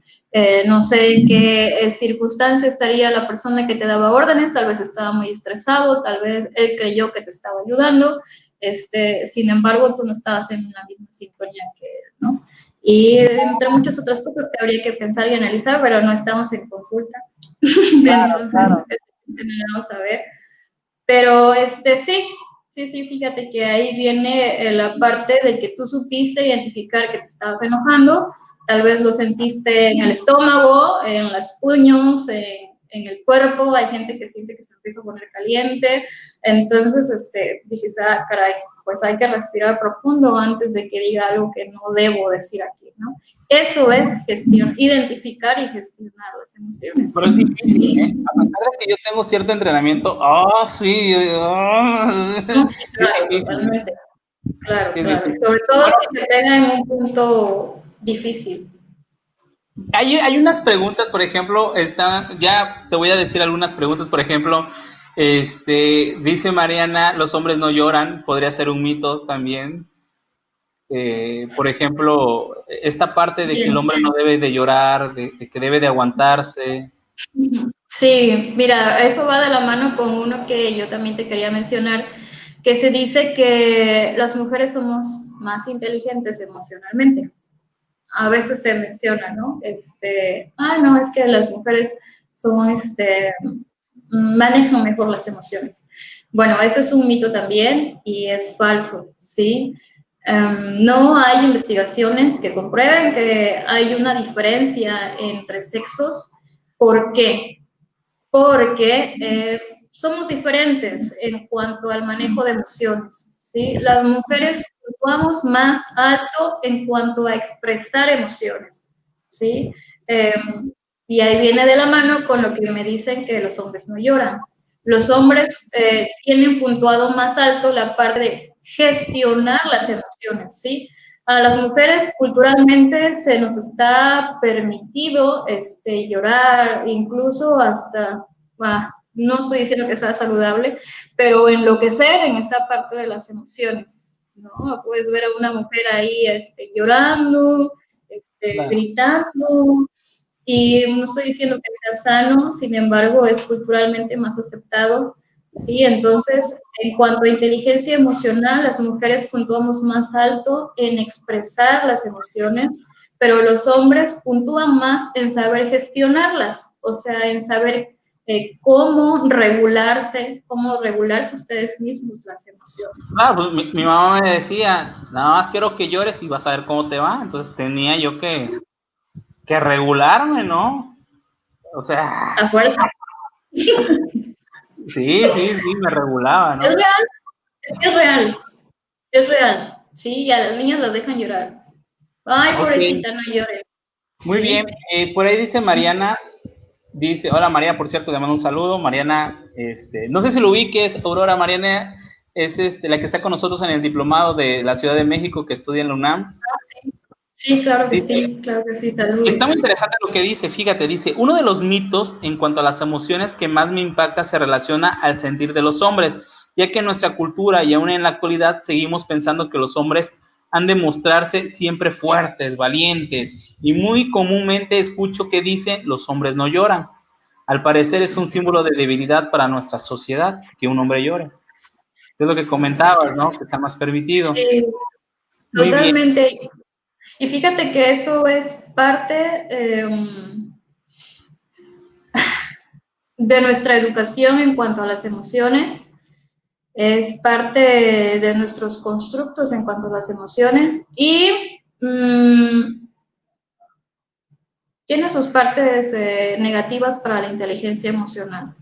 No sé en qué circunstancia estaría la persona que te daba órdenes, tal vez estaba muy estresado, tal vez él creyó que te estaba ayudando, sin embargo, tú no estabas en la misma sintonía que él, ¿no? Y entre muchas otras cosas que habría que pensar y analizar, pero no estamos en consulta. Claro, entonces, claro. Vamos a ver. Pero sí, fíjate que ahí viene la parte de que tú supiste identificar que te estabas enojando, tal vez lo sentiste en el estómago, en los puños, en en el cuerpo, hay gente que siente que se empieza a poner caliente, entonces dije, caray, pues hay que respirar profundo antes de que diga algo que no debo decir aquí, ¿no? Eso es identificar y gestionar las emociones.
Pero es difícil, ¿eh? A pesar de que yo tengo cierto entrenamiento, sí,
No, sí, claro,
sí,
totalmente. Claro,
sí,
claro. Sobre todo si te pega en un punto difícil.
Hay unas preguntas, por ejemplo, ya te voy a decir algunas preguntas, por ejemplo, dice Mariana, los hombres no lloran, podría ser un mito también. Por ejemplo, esta parte de que el hombre no debe de llorar, de que debe de aguantarse.
Sí, mira, eso va de la mano con uno que yo también te quería mencionar, que se dice que las mujeres somos más inteligentes emocionalmente. A veces se menciona, ¿no? No, es que las mujeres son, manejan mejor las emociones. Bueno, eso es un mito también y es falso, ¿sí? No hay investigaciones que comprueben que hay una diferencia entre sexos. ¿Por qué? Porque somos diferentes en cuanto al manejo de emociones, ¿sí? Las mujeres puntuamos más alto en cuanto a expresar emociones, ¿sí? Y ahí viene de la mano con lo que me dicen que los hombres no lloran. Los hombres tienen puntuado más alto la parte de gestionar las emociones, ¿sí? A las mujeres culturalmente se nos está permitido llorar, incluso hasta, no estoy diciendo que sea saludable, pero enloquecer en esta parte de las emociones, ¿no? Puedes ver a una mujer ahí llorando,
Claro.
gritando, y no estoy diciendo que sea sano, sin embargo, es culturalmente más aceptado. Sí, entonces, en cuanto a inteligencia emocional, las mujeres puntuamos más alto en expresar las emociones, pero los hombres puntúan más en saber gestionarlas, o sea, en saber cómo regularse ustedes mismos las emociones.
Claro, pues mi mamá me decía, nada más quiero que llores y vas a ver cómo te va. Entonces tenía yo que regularme, ¿no? O sea,
A fuerza.
sí, me regulaba, ¿no?
Es real, es real, es real. Sí, y a las niñas las dejan llorar. Ay,
Okay.
pobrecita, no llores.
Muy
Sí.
bien, por ahí dice Mariana, hola María, por cierto, te mando un saludo. Mariana, no sé si lo ubiques, Aurora. Mariana es la que está con nosotros en el diplomado de la Ciudad de México que estudia en la UNAM.
Sí. Sí, claro que
Dice,
sí, claro que sí,
está muy
saludos.
interesante lo que dice, fíjate, dice, uno de los mitos en cuanto a las emociones que más me impacta se relaciona al sentir de los hombres, ya que en nuestra cultura y aún en la actualidad seguimos pensando que los hombres han de mostrarse siempre fuertes, valientes, y muy comúnmente escucho que dicen, los hombres no lloran. Al parecer es un símbolo de debilidad para nuestra sociedad que un hombre llore. Es lo que comentabas, ¿no? Que está más permitido.
Sí,
Muy bien.
totalmente. Y fíjate que eso es parte de nuestra educación en cuanto a las emociones, es parte de nuestros constructos en cuanto a las emociones y tiene sus partes negativas para la inteligencia emocional.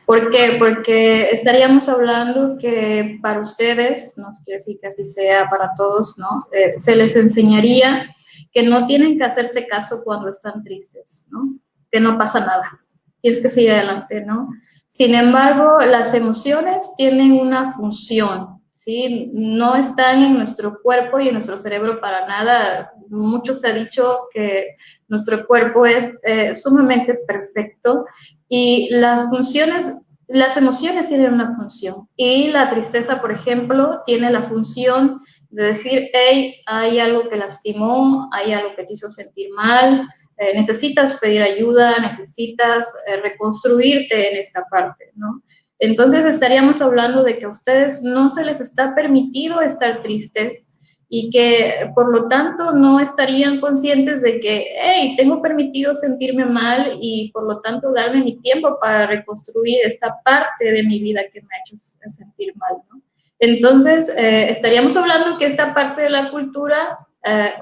¿Por qué? Porque estaríamos hablando que para ustedes, no sé si que así sea para todos, ¿no? Se les enseñaría que no tienen que hacerse caso cuando están tristes, ¿no? Que no pasa nada, tienes que seguir adelante, ¿no? Sin embargo, las emociones tienen una función, ¿sí? No están en nuestro cuerpo y en nuestro cerebro para nada. Mucho se ha dicho que nuestro cuerpo es sumamente perfecto y las emociones tienen una función. Y la tristeza, por ejemplo, tiene la función de decir, hey, hay algo que lastimó, hay algo que te hizo sentir mal, necesitas pedir ayuda, necesitas reconstruirte en esta parte, ¿no? Entonces estaríamos hablando de que a ustedes no se les está permitido estar tristes y que por lo tanto no estarían conscientes de que, hey, tengo permitido sentirme mal y por lo tanto darme mi tiempo para reconstruir esta parte de mi vida que me ha hecho sentir mal, ¿no? Entonces, estaríamos hablando que esta parte de la cultura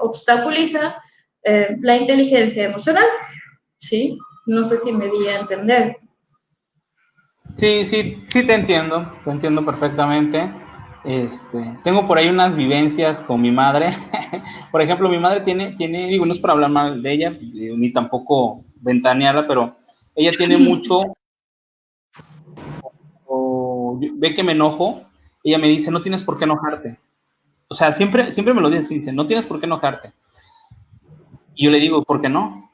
obstaculiza la inteligencia emocional, ¿sí? No sé si me di a entender.
Sí, te entiendo perfectamente. Tengo por ahí unas vivencias con mi madre. Por ejemplo, mi madre digo, no es para hablar mal de ella, ni tampoco ventanearla, pero ella tiene mucho, ve que me enojo, ella me dice, no tienes por qué enojarte. O sea, siempre me lo dice, no tienes por qué enojarte. Y yo le digo, ¿por qué no?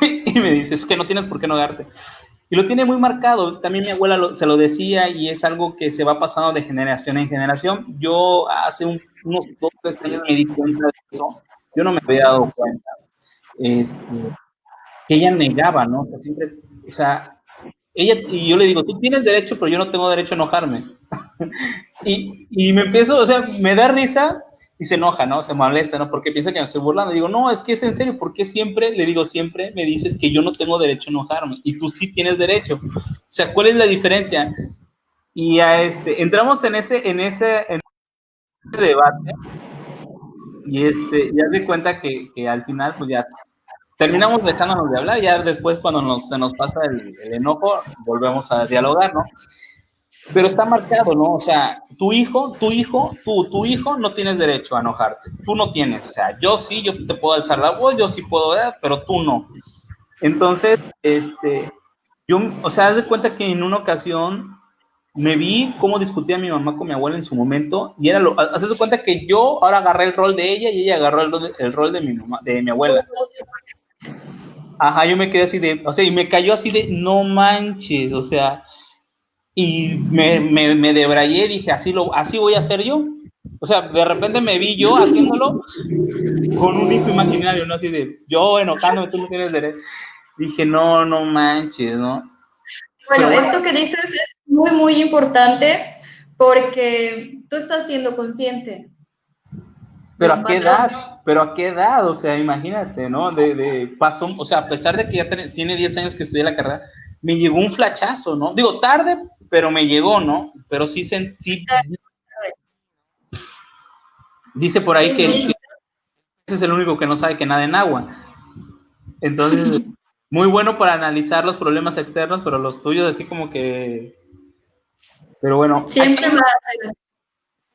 Y me dice, es que no tienes por qué enojarte. Y lo tiene muy marcado. También mi abuela se lo decía y es algo que se va pasando de generación en generación. Yo hace unos 2 o 3 años me di cuenta de eso. Yo no me había dado cuenta. Que ella negaba, ¿no? O sea, siempre, o sea, ella, y yo le digo, tú tienes derecho, pero yo no tengo derecho a enojarme. Y me empiezo, o sea, me da risa y se enoja, ¿no? Se molesta, ¿no? Porque piensa que me estoy burlando. Digo, no, es que es en serio, porque siempre, le digo, siempre me dices que yo no tengo derecho a enojarme y tú sí tienes derecho. O sea, ¿cuál es la diferencia? Y entramos en ese debate y haz de cuenta que al final, pues ya terminamos dejándonos de hablar, ya después cuando se nos pasa el enojo, volvemos a dialogar, ¿no? Pero está marcado, ¿no? O sea, tu hijo no tienes derecho a enojarte. Tú no tienes. O sea, yo sí, yo te puedo alzar la voz, yo sí puedo, pero tú no. Entonces, o sea, haz de cuenta que en una ocasión me vi cómo discutía mi mamá con mi abuela en su momento y haces de cuenta que yo ahora agarré el rol de ella y ella agarró el rol de mi mamá, de mi abuela. Ajá, yo me quedé así de, o sea, y me cayó así de, no manches, o sea, y me debrayé, dije, así voy a hacer yo. O sea, de repente me vi yo haciéndolo con un hijo imaginario, ¿no? Así de, yo enojándome, tú no tienes derecho. Dije, no manches, ¿no?
Bueno,
Pero bueno,
esto que dices es muy, muy importante porque tú estás siendo consciente de
pero
un
¿a qué
patrón.
edad? Pero ¿a qué edad? O sea, imagínate, ¿no? Pasó, o sea, a pesar de que ya tiene 10 años que estudié la carrera, me llegó un flachazo, ¿no? Digo, tarde, pero me llegó, ¿no? Pero sí, sí dice por ahí
Sí,
que
sí.
ese es el único que no sabe que nada en agua. Entonces, muy bueno para analizar los problemas externos, pero los tuyos así como que... Pero bueno,
Siempre va a ser así.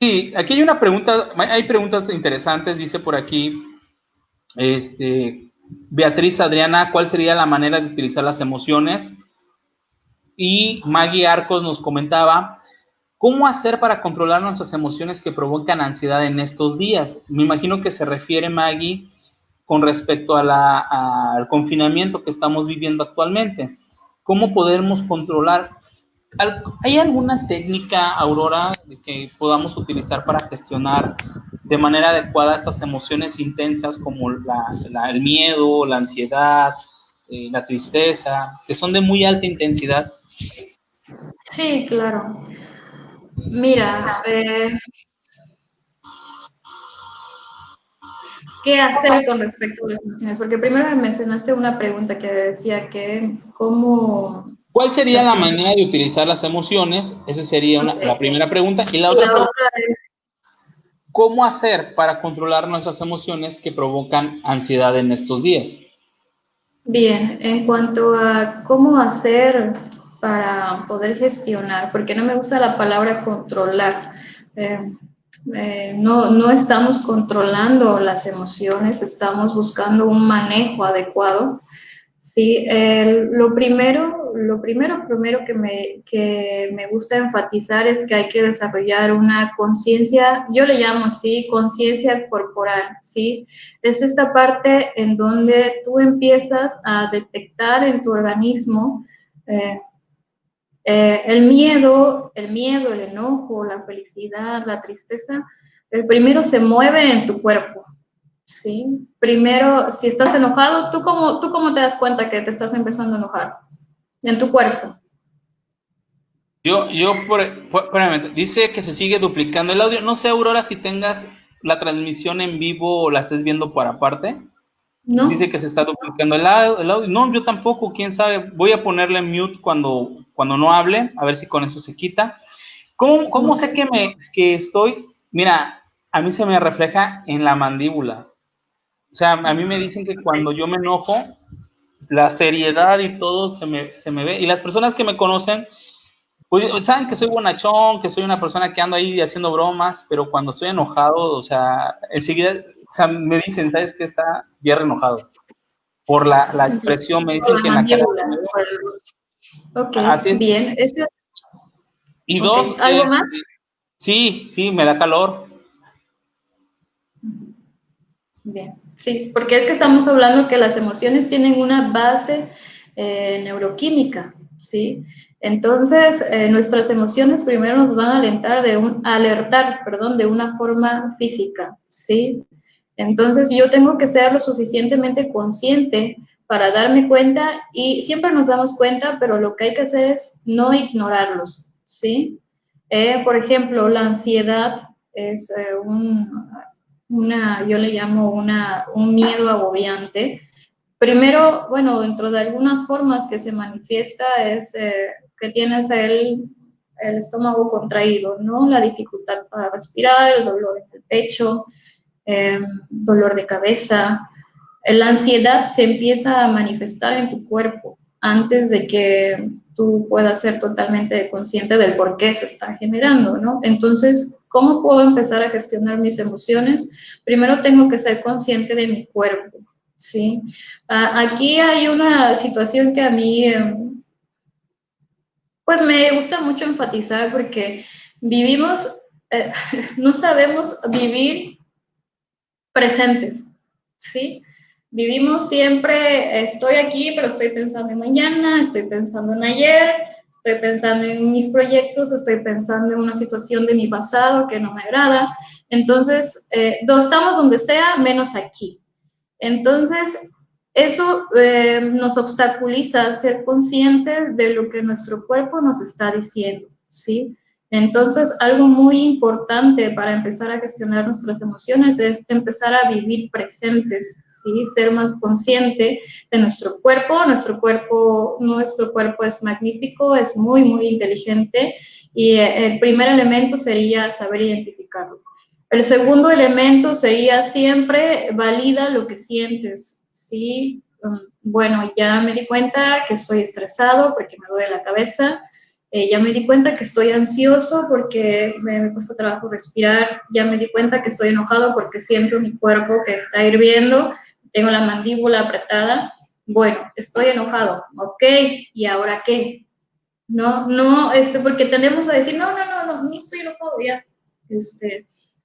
sí, aquí hay una pregunta, hay preguntas interesantes, dice por aquí, Beatriz Adriana, ¿cuál sería la manera de utilizar las emociones? Y Maggie Arcos nos comentaba, ¿cómo hacer para controlar nuestras emociones que provocan ansiedad en estos días? Me imagino que se refiere Maggie con respecto al confinamiento que estamos viviendo actualmente. ¿Cómo podemos controlar? ¿Hay alguna técnica, Aurora, que podamos utilizar para gestionar de manera adecuada estas emociones intensas como el miedo, la ansiedad, la tristeza, que son de muy alta intensidad?
Sí, claro. Mira, ¿qué hacer con respecto a las emociones? Porque primero me mencionaste una pregunta que decía que cómo...
¿Cuál sería la manera de utilizar las emociones? Esa sería la
Okay.
primera pregunta. Y la
Y
otra
la
pregunta,
otra es,
¿cómo hacer para controlar nuestras emociones que provocan ansiedad en estos días?
bien, en cuanto a cómo hacer para poder gestionar, porque no me gusta la palabra controlar. Eh, no estamos controlando las emociones, estamos buscando un manejo adecuado. Sí, lo primero que me gusta enfatizar es que hay que desarrollar una conciencia, yo le llamo así, conciencia corporal, ¿sí? Es esta parte en donde tú empiezas a detectar en tu organismo eh, el enojo, la felicidad, la tristeza, primero se mueve en tu cuerpo, ¿sí? Primero, si estás enojado, ¿tú cómo te das cuenta que te estás empezando a enojar? En tu cuerpo.
Espérame, dice que se sigue duplicando el audio. No sé, Aurora, si tengas la transmisión en vivo o la estés viendo por aparte. Dice
¿No?
que se está duplicando el audio. No, yo tampoco, quién sabe. Voy a ponerle mute cuando no hable, a ver si con eso se quita. ¿Cómo sé que estoy? Mira, a mí se me refleja en la mandíbula. O sea, a mí me dicen que cuando yo me enojo, la seriedad y todo se me ve. Y las personas que me conocen, pues saben que soy bonachón, que soy una persona que ando ahí haciendo bromas, pero cuando estoy enojado, o sea, enseguida, o sea, me dicen, ¿sabes qué? Está Jerry enojado. Por la expresión, me
Por
dicen
la
que en la cara
mandíbula.
se me ve.
Ok,
Así es.
bien.
Y
Ok,
dos,
¿algo más?
sí, me da calor.
Bien, sí, porque es que estamos hablando que las emociones tienen una base neuroquímica, ¿sí? Entonces, nuestras emociones primero nos van a alertar, perdón, de una forma física, ¿sí? Entonces, yo tengo que ser lo suficientemente consciente para darme cuenta y siempre nos damos cuenta, pero lo que hay que hacer es no ignorarlos, ¿sí? Por ejemplo, la ansiedad es yo le llamo un miedo agobiante. Primero, bueno, dentro de algunas formas que se manifiesta es que tienes el estómago contraído, ¿no? La dificultad para respirar, el dolor en el pecho, dolor de cabeza. La ansiedad se empieza a manifestar en tu cuerpo antes de que tú puedas ser totalmente consciente del por qué se está generando, ¿no? Entonces, ¿cómo puedo empezar a gestionar mis emociones? Primero tengo que ser consciente de mi cuerpo, ¿sí? Aquí hay una situación que a mí, pues me gusta mucho enfatizar porque vivimos, no sabemos vivir presentes, ¿sí? Vivimos siempre, estoy aquí, pero estoy pensando en mañana, estoy pensando en ayer, estoy pensando en mis proyectos, estoy pensando en una situación de mi pasado que no me agrada. Entonces, estamos donde sea, menos aquí. Entonces, eso nos obstaculiza a ser conscientes de lo que nuestro cuerpo nos está diciendo, ¿sí? Entonces, algo muy importante para empezar a gestionar nuestras emociones es empezar a vivir presentes, ¿sí? Ser más consciente de nuestro cuerpo. Nuestro cuerpo es magnífico, es muy, muy inteligente y el primer elemento sería saber identificarlo. El segundo elemento sería siempre valida lo que sientes, ¿sí? Bueno, ya me di cuenta que estoy estresado porque me duele la cabeza, ya me di cuenta que estoy ansioso porque me cuesta trabajo respirar, ya me di cuenta que estoy enojado porque siento mi cuerpo que está hirviendo, tengo la mandíbula apretada. Bueno, estoy enojado, ok, ¿y ahora qué? No, porque tendemos a decir, no estoy enojado ya.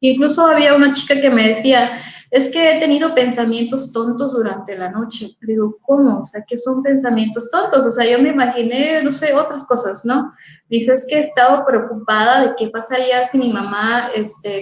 Incluso había una chica que me decía, es que he tenido pensamientos tontos durante la noche. Le digo, ¿cómo? O sea, ¿qué son pensamientos tontos? O sea, yo me imaginé, no sé, otras cosas, ¿no? Dice, es que he estado preocupada de qué pasaría si mi mamá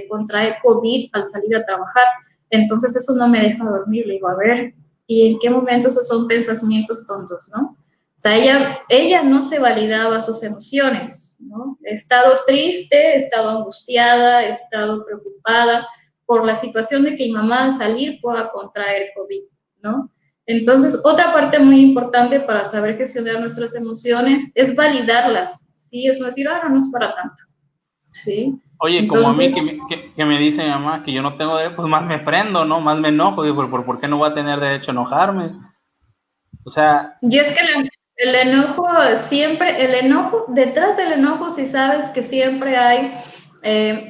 contrae COVID al salir a trabajar. Entonces eso no me deja dormir. Le digo, a ver, ¿y en qué momentos esos son pensamientos tontos, no? O sea, ella no se validaba sus emociones, ¿no? He estado triste, he estado angustiada, he estado preocupada por la situación de que mi mamá al salir pueda contraer COVID, ¿no? Entonces, otra parte muy importante para saber gestionar nuestras emociones es validarlas, ¿sí? Es no decir, no es para tanto, ¿sí?
Oye, como a mí
Entonces,
que me dice mi mamá que yo no tengo derecho, pues más me prendo, ¿no? Más me enojo, digo, ¿por qué no voy a tener derecho a enojarme? O sea,
y es que el enojo siempre, el enojo, detrás del enojo, si sabes que siempre hay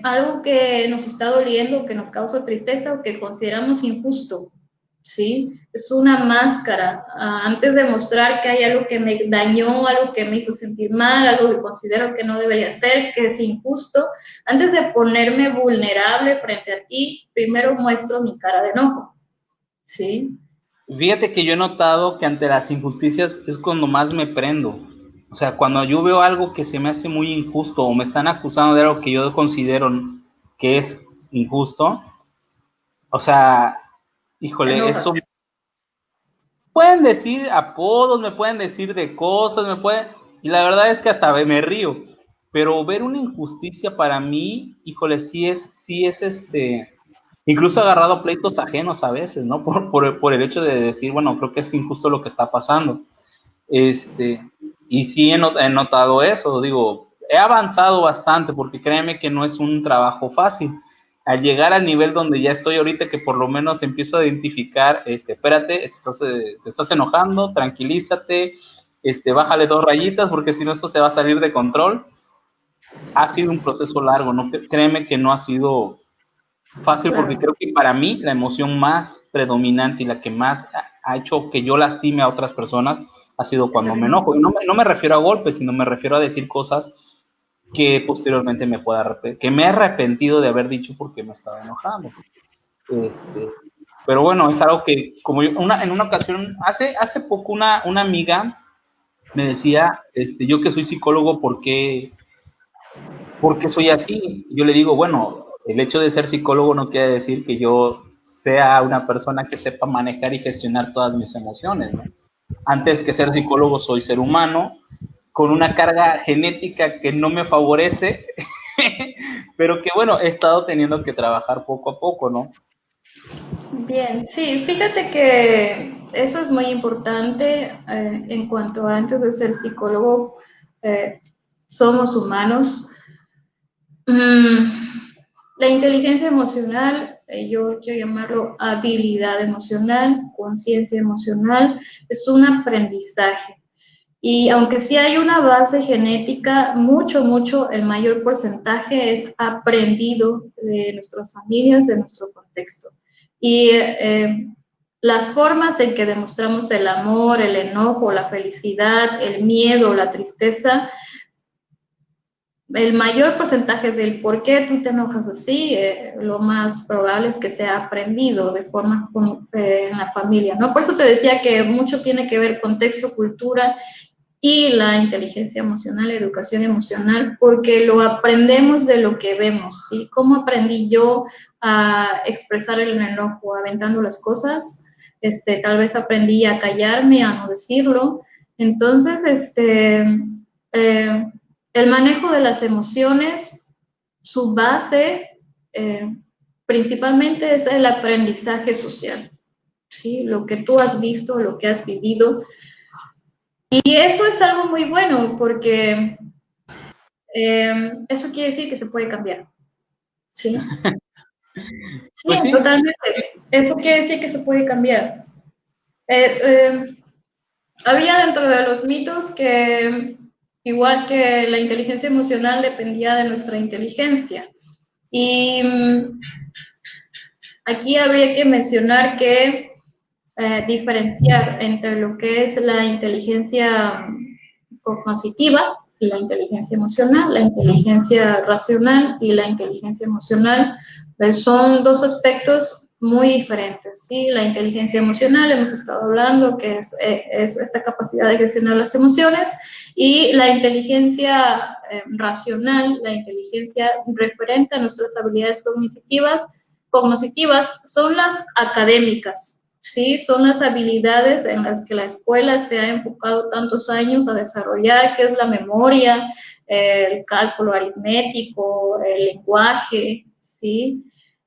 algo que nos está doliendo, que nos causa tristeza o que consideramos injusto, ¿sí? Es una máscara. Antes de mostrar que hay algo que me dañó, algo que me hizo sentir mal, algo que considero que no debería ser, que es injusto, antes de ponerme vulnerable frente a ti, primero muestro mi cara de enojo, ¿sí?
fíjate que yo he notado que ante las injusticias es cuando más me prendo. O sea, cuando yo veo algo que se me hace muy injusto o me están acusando de algo que yo considero que es injusto, o sea,
Te
híjole, eso
enojas.
pueden decir apodos, me pueden decir de cosas, y la verdad es que hasta me río, pero ver una injusticia para mí, híjole, sí es incluso he agarrado pleitos ajenos a veces, ¿no? Por el hecho de decir, bueno, creo que es injusto lo que está pasando. Y sí he notado eso, digo, he avanzado bastante porque créeme que no es un trabajo fácil. al llegar al nivel donde ya estoy ahorita, que por lo menos empiezo a identificar, espérate, te estás enojando, tranquilízate, bájale 2 rayitas, porque si no esto se va a salir de control. Ha sido un proceso largo, no, créeme que no ha sido fácil,
Claro.
porque creo que para mí la emoción más predominante y la que más ha hecho que yo lastime a otras personas ha sido cuando me enojo. Y no me refiero a golpes, sino me refiero a decir cosas que posteriormente que me he arrepentido de haber dicho porque me estaba enojando. Pero bueno, es algo que, como yo, en una ocasión, hace poco una amiga me decía, yo que soy psicólogo, ¿por qué soy así? Yo le digo, bueno, el hecho de ser psicólogo no quiere decir que yo sea una persona que sepa manejar y gestionar todas mis emociones, ¿no? Antes que ser psicólogo soy ser humano, con una carga genética que no me favorece, pero que bueno, he estado teniendo que trabajar poco a poco, ¿no?
Bien, sí, fíjate que eso es muy importante en cuanto a antes de ser psicólogo, somos humanos. La inteligencia emocional, yo quiero llamarlo habilidad emocional, conciencia emocional, es un aprendizaje. Y aunque sí hay una base genética, mucho, el mayor porcentaje es aprendido de nuestras familias, de nuestro contexto. Y las formas en que demostramos el amor, el enojo, la felicidad, el miedo, la tristeza, el mayor porcentaje del por qué tú te enojas así, lo más probable es que sea aprendido de forma en la familia, ¿no? Por eso te decía que mucho tiene que ver contexto, cultura y la inteligencia emocional, la educación emocional, porque lo aprendemos de lo que vemos, ¿sí? ¿Cómo aprendí yo a expresar el enojo aventando las cosas? Tal vez aprendí a callarme, a no decirlo. Entonces, el manejo de las emociones, su base principalmente es el aprendizaje social, ¿sí? Lo que tú has visto, lo que has vivido. Y eso es algo muy bueno porque eso quiere decir que se puede cambiar, ¿sí? Sí,
Pues sí.
totalmente. Eso quiere decir que se puede cambiar. Había dentro de los mitos que igual que la inteligencia emocional dependía de nuestra inteligencia. Y aquí habría que mencionar que diferenciar entre lo que es la inteligencia cognitiva y la inteligencia emocional. La inteligencia racional y la inteligencia emocional son dos aspectos muy diferentes, ¿sí? La inteligencia emocional, hemos estado hablando, que es esta capacidad de gestionar las emociones, y la inteligencia racional, la inteligencia referente a nuestras habilidades cognitivas son las académicas, ¿sí? Son las habilidades en las que la escuela se ha enfocado tantos años a desarrollar, que es la memoria, el cálculo aritmético, el lenguaje, ¿sí?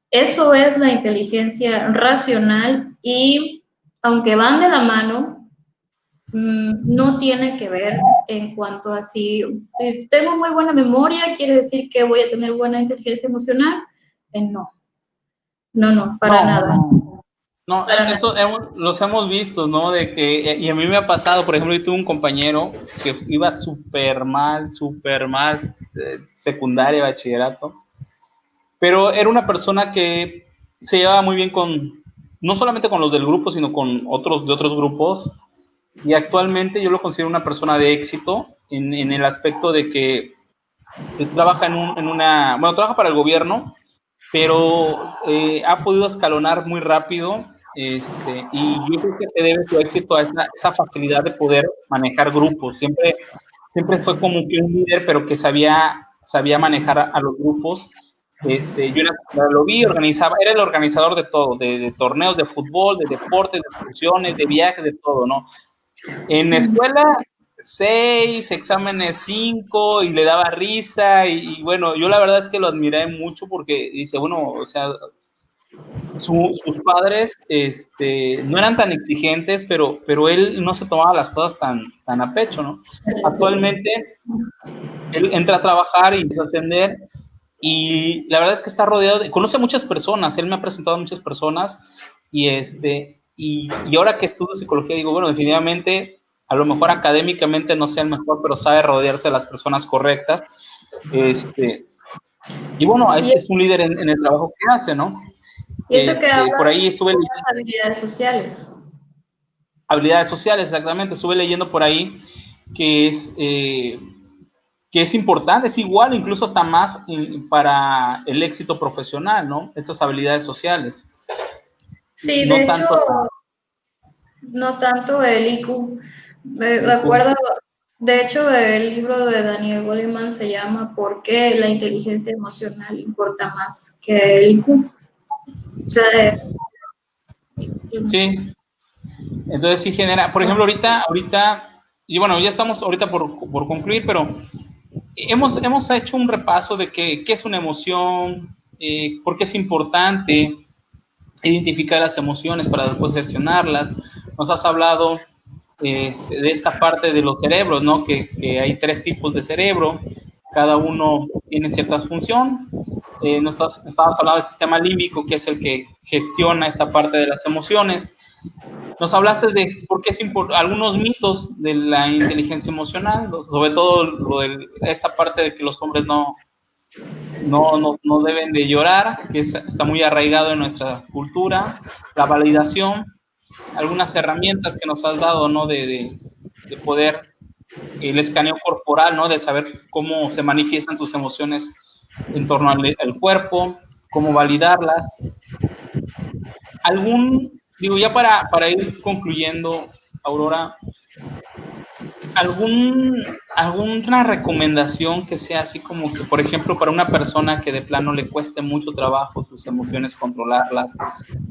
Eso es la inteligencia racional y aunque van de la mano, no tiene que ver en cuanto a si tengo muy buena memoria, quiere decir que voy a tener buena inteligencia emocional. No, para nada.
No, eso los hemos visto, ¿no? De que, y a mí me ha pasado, por ejemplo, yo tuve un compañero que iba súper mal, secundaria, bachillerato, pero era una persona que se llevaba muy bien no solamente con los del grupo, sino con otros de otros grupos, y actualmente yo lo considero una persona de éxito en el aspecto de que trabaja trabaja para el gobierno, pero ha podido escalonar muy rápido, y yo creo que se debe su éxito a esa facilidad de poder manejar grupos. Siempre fue como que un líder, pero que sabía manejar a los grupos. Yo lo vi, era el organizador de todo, de torneos de fútbol, de deportes, de excursiones, de viajes, de todo, ¿no? En escuela 6, exámenes 5, y le daba risa, y bueno, yo la verdad es que lo admiré mucho porque dice, bueno, o sea, sus padres no eran tan exigentes, pero él no se tomaba las cosas tan a pecho, ¿no? Actualmente él entra a trabajar y empieza a ascender, y la verdad es que está rodeado, conoce a muchas personas, él me ha presentado a muchas personas, y y ahora que estudio psicología digo, bueno, definitivamente, a lo mejor académicamente no sea el mejor, pero sabe rodearse de las personas correctas, y bueno,
Y,
es un líder en el trabajo que hace, ¿no?
y esto que hablas
Por ahí estuve
son
leyendo
las habilidades sociales.
habilidades sociales, exactamente, estuve leyendo por ahí que que es importante, es igual, incluso hasta más para el éxito profesional, ¿no? Estas habilidades sociales.
Sí,
No
de hecho,
tanto
no tanto el IQ. Me
el IQ.
acuerdo, de hecho, el libro de Daniel Goleman se llama ¿Por qué la inteligencia emocional importa más que el IQ? O sea,
Sí, entonces sí genera, por ejemplo, ahorita, y bueno, ya estamos ahorita por concluir, pero hemos hecho un repaso de qué es una emoción, por qué es importante identificar las emociones para después gestionarlas. Nos has hablado de esta parte de los cerebros, ¿no? Que hay 3 tipos de cerebro, cada uno tiene cierta función. Estabas hablando del sistema límbico, que es el que gestiona esta parte de las emociones. Nos hablaste de por qué es algunos mitos de la inteligencia emocional, sobre todo esta parte de que los hombres no deben de llorar, que está muy arraigado en nuestra cultura, la validación, algunas herramientas que nos has dado, ¿no? De poder, el escaneo corporal, ¿no? De saber cómo se manifiestan tus emociones en torno al cuerpo, cómo validarlas. Digo, ya para ir concluyendo, Aurora, ¿alguna recomendación que sea así como que, por ejemplo, para una persona que de plano le cueste mucho trabajo sus emociones controlarlas,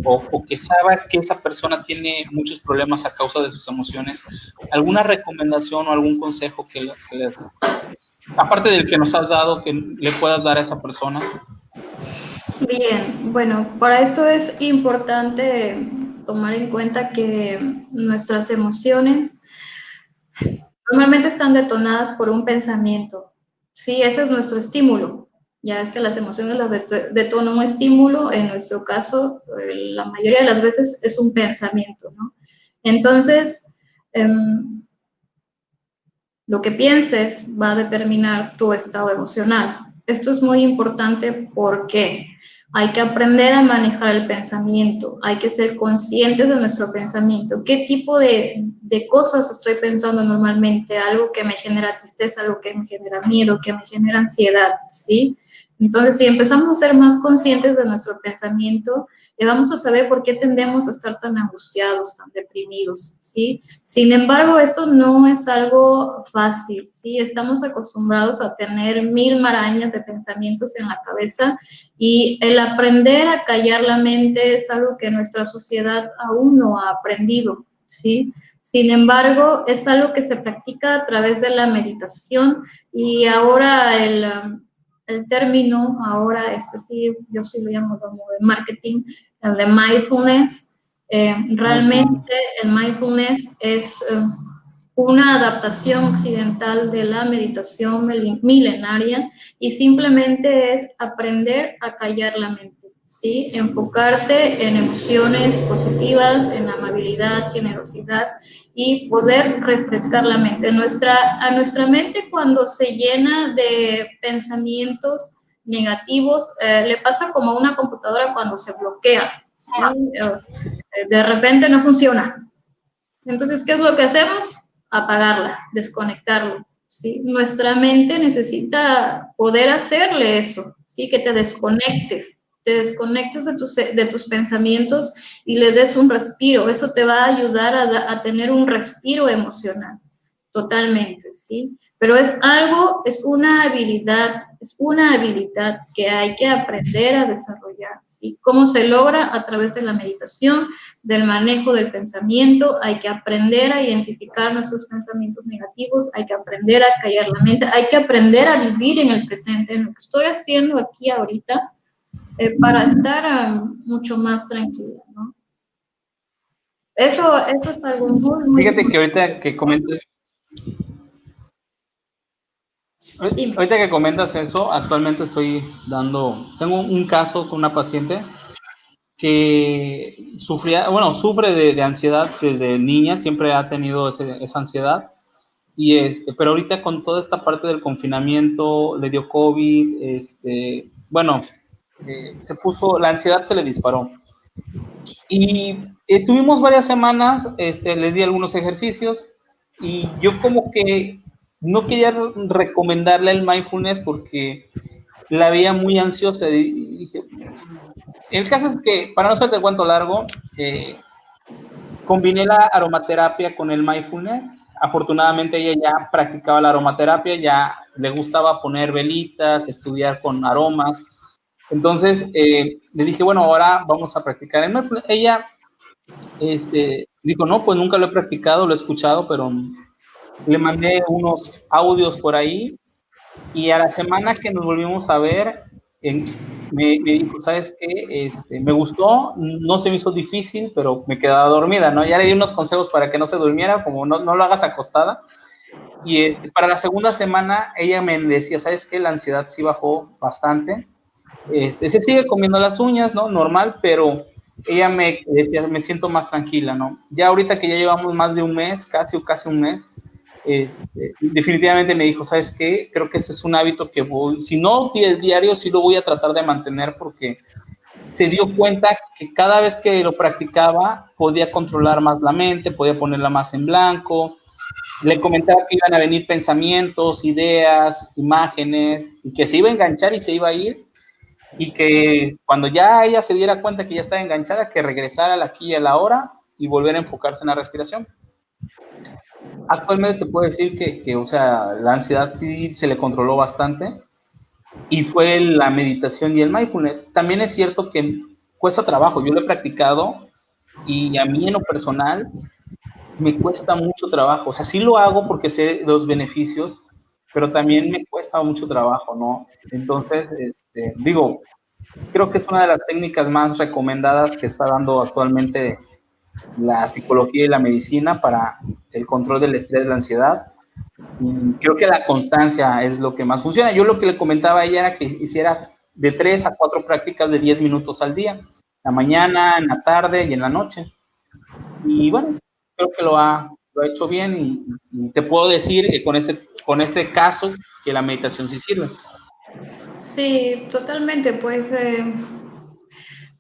o que sabe que esa persona tiene muchos problemas a causa de sus emociones, alguna recomendación o algún consejo que les, aparte del que nos has dado, que le puedas dar a esa persona?
bien, bueno, para esto es importante tomar en cuenta que nuestras emociones normalmente están detonadas por un pensamiento. Sí, ese es nuestro estímulo. Ya es que las emociones las detona un estímulo, en nuestro caso, la mayoría de las veces es un pensamiento, ¿no? Entonces, lo que pienses va a determinar tu estado emocional. Esto es muy importante porque hay que aprender a manejar el pensamiento, hay que ser conscientes de nuestro pensamiento. ¿Qué tipo de cosas estoy pensando normalmente? Algo que me genera tristeza, algo que me genera miedo, que me genera ansiedad, ¿sí? Entonces, si empezamos a ser más conscientes de nuestro pensamiento, vamos a saber por qué tendemos a estar tan angustiados, tan deprimidos, ¿sí? Sin embargo, esto no es algo fácil, ¿sí? Estamos acostumbrados a tener 1000 marañas de pensamientos en la cabeza y el aprender a callar la mente es algo que nuestra sociedad aún no ha aprendido, ¿sí? Sin embargo, es algo que se practica a través de la meditación y ahora el término, ahora sí, yo sí lo llamo como de marketing, el de mindfulness. Realmente el mindfulness es una adaptación occidental de la meditación milenaria y simplemente es aprender a callar la mente, ¿sí? Enfocarte en emociones positivas, en amabilidad, generosidad y poder refrescar la mente. A nuestra mente cuando se llena de pensamientos negativos, le pasa como a una computadora cuando se bloquea, ¿sí? De repente no funciona. Entonces, ¿qué es lo que hacemos? Apagarla, desconectarla, ¿sí? Nuestra mente necesita poder hacerle eso, ¿sí? Que te desconectes de tus pensamientos y le des un respiro. Eso te va a ayudar a tener un respiro emocional, totalmente, ¿sí? Pero es una habilidad que hay que aprender a desarrollar, ¿sí? ¿Cómo se logra? A través de la meditación, del manejo del pensamiento, hay que aprender a identificar nuestros pensamientos negativos, hay que aprender a callar la mente, hay que aprender a vivir en el presente, en lo que estoy haciendo aquí ahorita, para estar mucho más tranquila, ¿no? Eso es algo muy, muy
Fíjate
importante.
que ahorita que comentas,
Dime.
Ahorita que comentas eso, actualmente tengo un caso con una paciente que sufre de ansiedad desde niña, siempre ha tenido esa ansiedad, pero ahorita con toda esta parte del confinamiento, le dio COVID, la ansiedad se le disparó. Y estuvimos varias semanas, les di algunos ejercicios y yo como que no quería recomendarle el mindfulness porque la veía muy ansiosa y dije, el caso es que, para no hacerte el cuento largo, combiné la aromaterapia con el mindfulness. Afortunadamente ella ya practicaba la aromaterapia, ya le gustaba poner velitas, estudiar con aromas. Entonces le dije, bueno, ahora vamos a practicar el mindfulness. Ella dijo, no, pues nunca lo he practicado, lo he escuchado, pero le mandé unos audios por ahí y a la semana que nos volvimos a ver, me dijo, ¿sabes qué? Me gustó, no se me hizo difícil, pero me quedaba dormida, ¿no? Ya le di unos consejos para que no se durmiera, como no lo hagas acostada. Y para la segunda semana, ella me decía, ¿sabes qué? La ansiedad sí bajó bastante. Se sigue comiendo las uñas, ¿no? Normal, pero ella me decía, me siento más tranquila, ¿no? Ya ahorita que ya llevamos más de un mes, casi un mes, definitivamente me dijo, ¿sabes qué? Creo que ese es un hábito que si no el diario, sí lo voy a tratar de mantener porque se dio cuenta que cada vez que lo practicaba podía controlar más la mente, podía ponerla más en blanco. Le comentaba que iban a venir pensamientos, ideas, imágenes, y que se iba a enganchar y se iba a ir, y que cuando ya ella se diera cuenta que ya estaba enganchada, que regresara al aquí y a la hora y volver a enfocarse en la respiración. Actualmente te puedo decir o sea, la ansiedad sí se le controló bastante y fue la meditación y el mindfulness. También es cierto que cuesta trabajo, yo lo he practicado y a mí en lo personal me cuesta mucho trabajo. O sea, sí lo hago porque sé los beneficios, pero también me cuesta mucho trabajo, ¿no? Entonces, creo que es una de las técnicas más recomendadas que está dando actualmente la psicología y la medicina para el control del estrés, la ansiedad. Y creo que la constancia es lo que más funciona. Yo lo que le comentaba a ella era que hiciera de 3 a 4 prácticas de 10 minutos al día, en la mañana, en la tarde y en la noche. Y bueno, creo que lo ha hecho bien y te puedo decir que con este caso que la meditación sí sirve.
Sí, totalmente, pues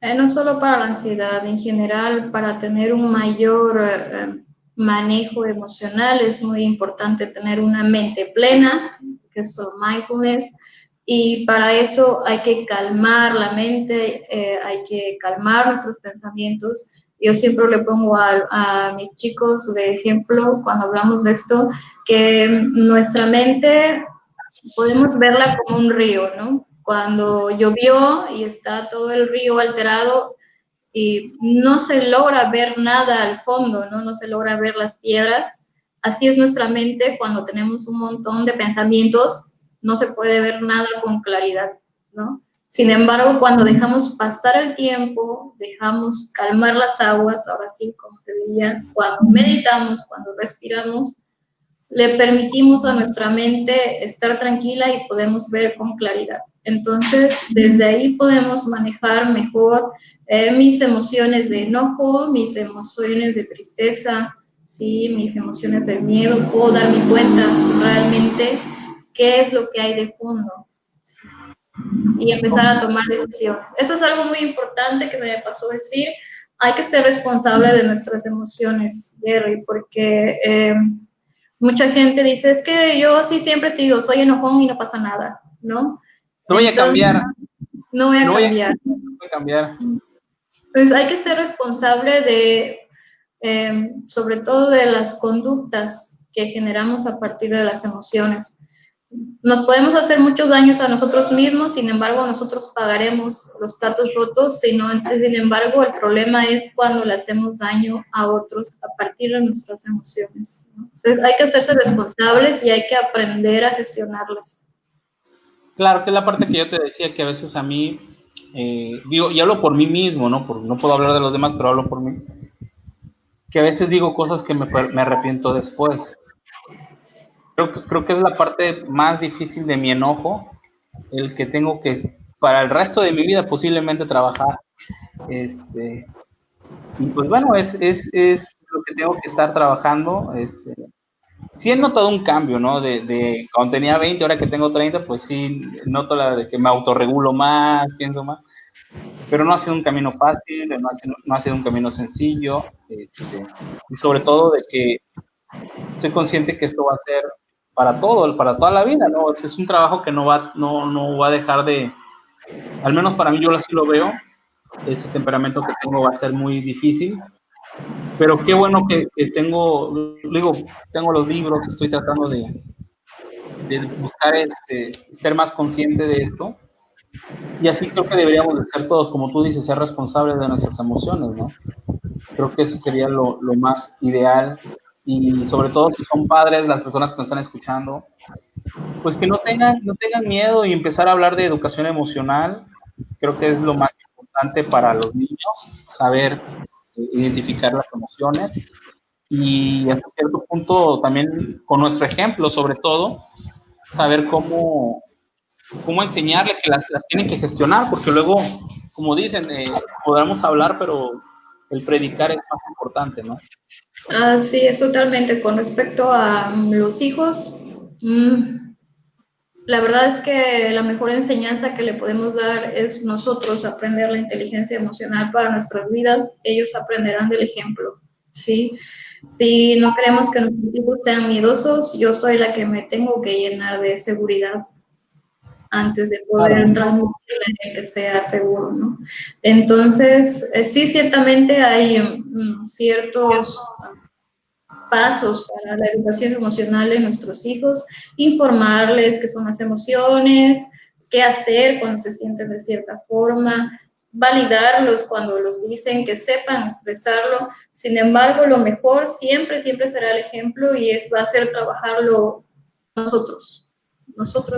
no solo para la ansiedad, en general, para tener un mayor manejo emocional es muy importante tener una mente plena, que es mindfulness, y para eso hay que calmar la mente, hay que calmar nuestros pensamientos. Yo siempre le pongo a mis chicos de ejemplo cuando hablamos de esto, que nuestra mente podemos verla como un río, ¿no? Cuando llovió y está todo el río alterado y no se logra ver nada al fondo, ¿no? No se logra ver las piedras. Así es nuestra mente cuando tenemos un montón de pensamientos, no se puede ver nada con claridad, ¿no? Sin embargo, cuando dejamos pasar el tiempo, dejamos calmar las aguas, ahora sí, como se diría, cuando meditamos, cuando respiramos, le permitimos a nuestra mente estar tranquila y podemos ver con claridad. Entonces, desde ahí podemos manejar mejor mis emociones de enojo, mis emociones de tristeza, ¿sí? Mis emociones de miedo. Puedo darme cuenta realmente qué es lo que hay de fondo, ¿sí? Y empezar a tomar decisiones. Eso es algo muy importante que se me pasó decir. Hay que ser responsable de nuestras emociones, Jerry, porque mucha gente dice, es que yo sí siempre sigo, soy enojón y no pasa nada, ¿no?
No voy a cambiar.
No voy a cambiar.
No voy a cambiar.
Entonces hay que ser responsable de, sobre todo de las conductas que generamos a partir de las emociones. Nos podemos hacer muchos daños a nosotros mismos, sin embargo, nosotros pagaremos los platos rotos, sin embargo, el problema es cuando le hacemos daño a otros a partir de nuestras emociones, ¿no? Entonces, hay que hacerse responsables y hay que aprender a gestionarlas.
Claro, que es la parte que yo te decía, que a veces a mí, digo, y hablo por mí mismo, ¿no? No puedo hablar de los demás, pero hablo por mí, que a veces digo cosas que me arrepiento después. creo que es la parte más difícil de mi enojo, el que tengo que, para el resto de mi vida, posiblemente trabajar. Y pues bueno, es lo que tengo que estar trabajando. Sí he notado un cambio, ¿no? De cuando tenía 20, ahora que tengo 30, pues sí noto la de que me autorregulo más, pienso más. Pero no ha sido un camino fácil, no ha sido un camino sencillo. Y sobre todo de que estoy consciente que esto va a ser para todo, para toda la vida, ¿no? Es un trabajo que no va a dejar de, al menos para mí yo así lo veo, ese temperamento que tengo va a ser muy difícil, pero qué bueno que tengo los libros, estoy tratando de buscar ser más consciente de esto, y así creo que deberíamos de ser todos, como tú dices, ser responsables de nuestras emociones, ¿no? Creo que eso sería lo más ideal, y sobre todo si son padres, las personas que nos están escuchando, pues que no tengan miedo y empezar a hablar de educación emocional. Creo que es lo más importante para los niños, saber identificar las emociones y hasta cierto punto también con nuestro ejemplo, sobre todo, saber cómo enseñarles que las tienen que gestionar, porque luego, como dicen, podremos hablar, pero el predicar es más importante, ¿no?
Así es, totalmente. Con respecto a los hijos, la verdad es que la mejor enseñanza que le podemos dar es nosotros aprender la inteligencia emocional para nuestras vidas. Ellos aprenderán del ejemplo, ¿sí? Si no queremos que nuestros hijos sean miedosos, yo soy la que me tengo que llenar de seguridad antes de poder
Claro.
transmitirle que sea seguro, ¿no? Entonces, sí, ciertamente hay ciertos pasos para la educación emocional de nuestros hijos, informarles qué son las emociones, qué hacer cuando se sienten de cierta forma, validarlos cuando los dicen, que sepan expresarlo. Sin embargo, lo mejor siempre, siempre será el ejemplo y va a ser trabajarlo nosotros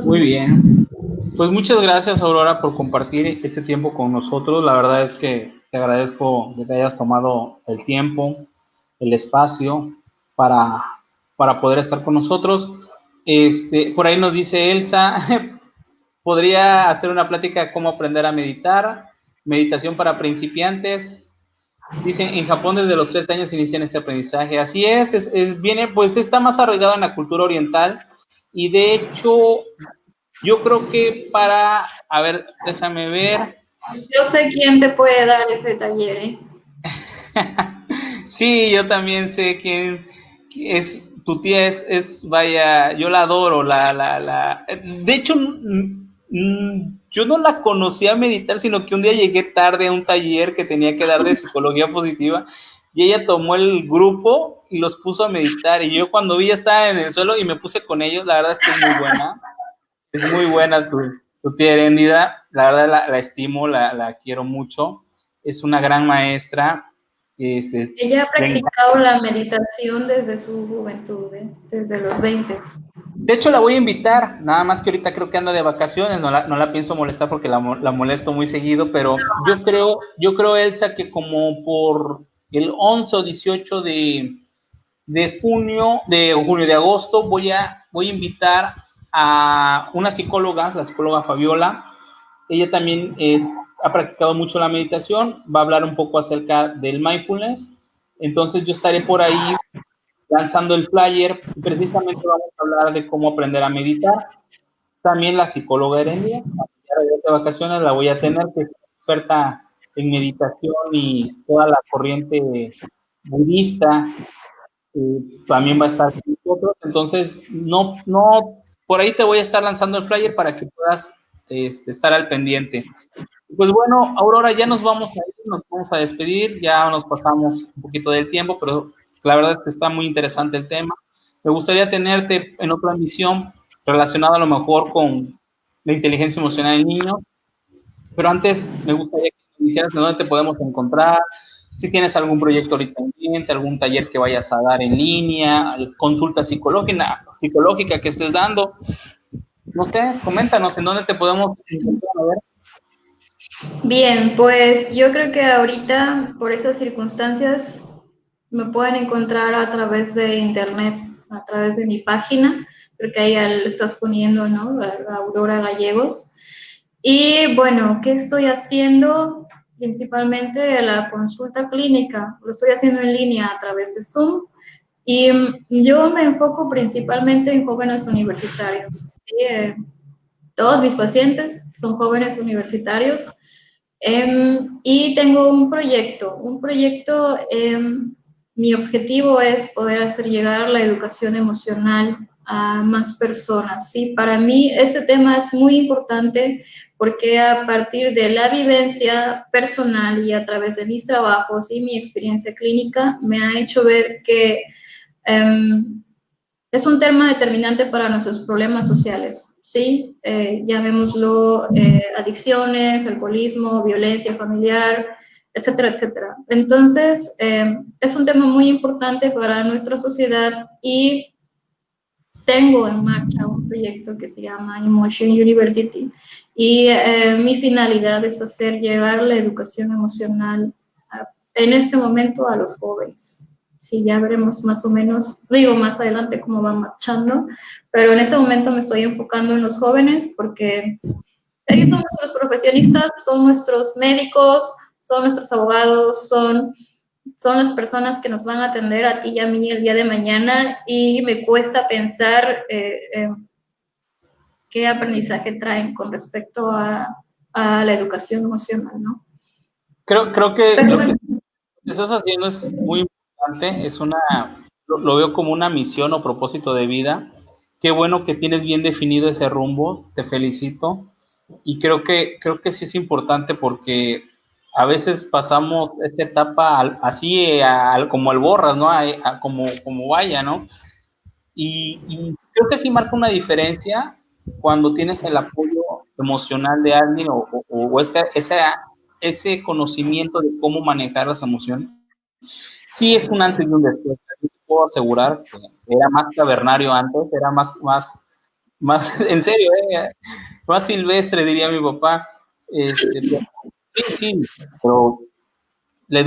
Muy
mismos.
bien. Pues muchas gracias, Aurora, por compartir este tiempo con nosotros. La verdad es que te agradezco que te hayas tomado el tiempo, el espacio para, para poder estar con nosotros. Por ahí nos dice Elsa, podría hacer una plática de cómo aprender a meditar, meditación para principiantes. Dicen, en Japón desde los 3 años inician este aprendizaje. Así viene, pues está más arraigado en la cultura oriental y de hecho yo creo que a ver, déjame ver.
Yo sé quién te puede dar ese taller, ¿eh?
Sí, yo también sé quién es, tu tía vaya, yo la adoro, de hecho, yo no la conocía a meditar, sino que un día llegué tarde a un taller que tenía que dar de psicología positiva, y ella tomó el grupo y los puso a meditar, y yo cuando vi ya estaba en el suelo y me puse con ellos, la verdad es que es muy buena tu tía Heréndida, la verdad la estimo, la quiero mucho, es una gran maestra.
Ella ha practicado la meditación desde su juventud, ¿eh? Desde los 20.
De hecho, la voy a invitar, nada más que ahorita creo que anda de vacaciones, no la pienso molestar porque la molesto muy seguido, pero yo creo, Elsa, que como por el 11 o 18 de agosto, voy a invitar a una psicóloga, la psicóloga Fabiola. Ella también ha practicado mucho la meditación, va a hablar un poco acerca del mindfulness. Entonces yo estaré por ahí lanzando el flyer. Precisamente vamos a hablar de cómo aprender a meditar. También la psicóloga Herendia, de vacaciones, la voy a tener, que es experta en meditación y toda la corriente budista. También va a estar con nosotros. Entonces, por ahí te voy a estar lanzando el flyer para que puedas estar al pendiente. Pues bueno, Aurora, ya nos vamos a ir, nos vamos a despedir, ya nos pasamos un poquito del tiempo, pero la verdad es que está muy interesante el tema. Me gustaría tenerte en otra emisión relacionada a lo mejor con la inteligencia emocional en niños, pero antes me gustaría que me dijeras de dónde te podemos encontrar, si tienes algún proyecto ahorita en mente, algún taller que vayas a dar en línea, consulta psicológica que estés dando. No sé, coméntanos en dónde te podemos encontrar. A ver.
Bien, pues yo creo que ahorita, por esas circunstancias, me pueden encontrar a través de internet, a través de mi página. creo que ahí ya lo estás poniendo, ¿no? A Aurora Gallegos. Y bueno, ¿qué estoy haciendo? Principalmente la consulta clínica, lo estoy haciendo en línea a través de Zoom. Y yo me enfoco principalmente en jóvenes universitarios. ¿Sí? Todos mis pacientes son jóvenes universitarios. Y tengo un proyecto. Mi objetivo es poder hacer llegar la educación emocional a más personas. ¿Sí? Para mí ese tema es muy importante porque a partir de la vivencia personal y a través de mis trabajos y mi experiencia clínica me ha hecho ver que es un tema determinante para nuestros problemas sociales, ¿sí? Llamémoslo adicciones, alcoholismo, violencia familiar, etcétera, etcétera. Entonces, es un tema muy importante para nuestra sociedad y tengo en marcha un proyecto que se llama Emotion University y mi finalidad es hacer llegar la educación emocional en este momento a los jóvenes. Sí, ya veremos más o menos, digo más adelante cómo va marchando, pero en ese momento me estoy enfocando en los jóvenes porque ellos son nuestros profesionistas, son nuestros médicos, son nuestros abogados, son las personas que nos van a atender a ti y a mí el día de mañana y me cuesta pensar qué aprendizaje traen con respecto a la educación emocional, ¿no?
Creo que
Pero
lo que
bueno,
estás haciendo es muy importante, lo veo como una misión o propósito de vida. Qué bueno que tienes bien definido ese rumbo, te felicito. Y creo que sí es importante porque a veces pasamos esta etapa así como el borras, ¿no? Como vaya, ¿no? Y creo que sí marca una diferencia cuando tienes el apoyo emocional de alguien o ese conocimiento de cómo manejar las emociones. Sí es un antes y un después. Yo te puedo asegurar que era más cavernario antes, era más en serio, más silvestre, diría mi papá. Sí, pero la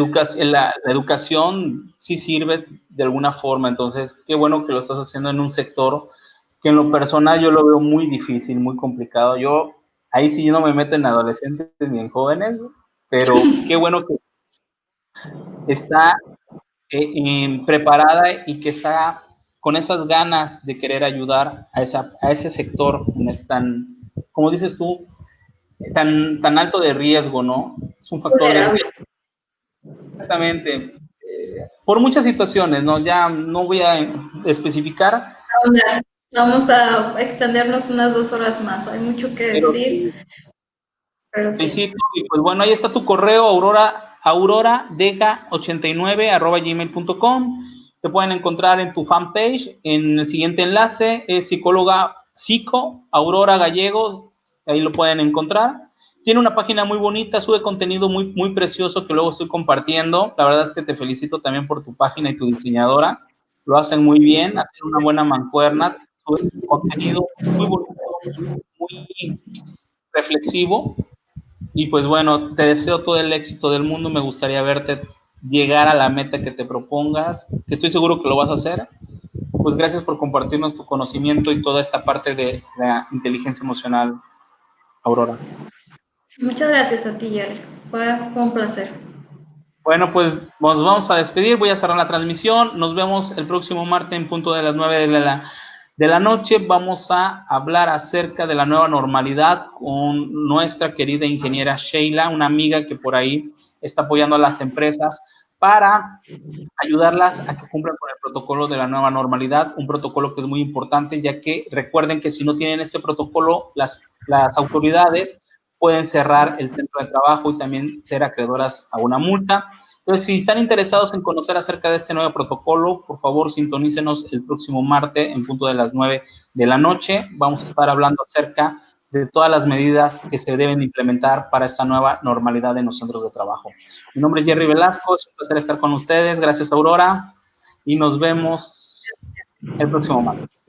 educación sí sirve de alguna forma, entonces qué bueno que lo estás haciendo en un sector que en lo personal yo lo veo muy difícil, muy complicado. Ahí sí yo no me meto en adolescentes ni en jóvenes, pero qué bueno que está preparada y que está con esas ganas de querer ayudar a ese sector tan, como dices tú, tan alto de riesgo, ¿no? Es un factor de
vulnerable.
riesgo. Exactamente. Por muchas situaciones, ¿no? Ya no voy a especificar,
Vamos a extendernos unas 2 horas más. Hay mucho que
pero
decir,
sí,
pero sí.
felicito. Y pues bueno, ahí está tu correo, auroradega89@gmail.com. Te pueden encontrar en tu fanpage, en el siguiente enlace, es psicóloga psico, Aurora Gallegos, ahí lo pueden encontrar. Tiene una página muy bonita, sube contenido muy, muy precioso que luego estoy compartiendo. La verdad es que te felicito también por tu página y tu diseñadora. Lo hacen muy bien, hacen una buena mancuerna, sube contenido muy bonito, muy reflexivo. Y pues bueno, te deseo todo el éxito del mundo. Me gustaría verte llegar a la meta que te propongas, que estoy seguro que lo vas a hacer. Pues gracias por compartirnos tu conocimiento y toda esta parte de inteligencia emocional, Aurora.
Muchas gracias a ti, Jerry. Fue un placer.
Bueno, pues nos vamos a despedir. Voy a cerrar la transmisión. Nos vemos el próximo martes en punto de las 9 de la noche. Vamos a hablar acerca de la nueva normalidad con nuestra querida ingeniera Sheila, una amiga que por ahí está apoyando a las empresas para ayudarlas a que cumplan con el protocolo de la nueva normalidad, un protocolo que es muy importante, ya que recuerden que si no tienen este protocolo, las autoridades pueden cerrar el centro de trabajo y también ser acreedoras a una multa. Entonces, si están interesados en conocer acerca de este nuevo protocolo, por favor, sintonícenos el próximo martes en punto de las 9 de la noche. Vamos a estar hablando acerca de todas las medidas que se deben implementar para esta nueva normalidad en los centros de trabajo. Mi nombre es Jerry Velasco, es un placer estar con ustedes. Gracias, Aurora, y nos vemos el próximo martes.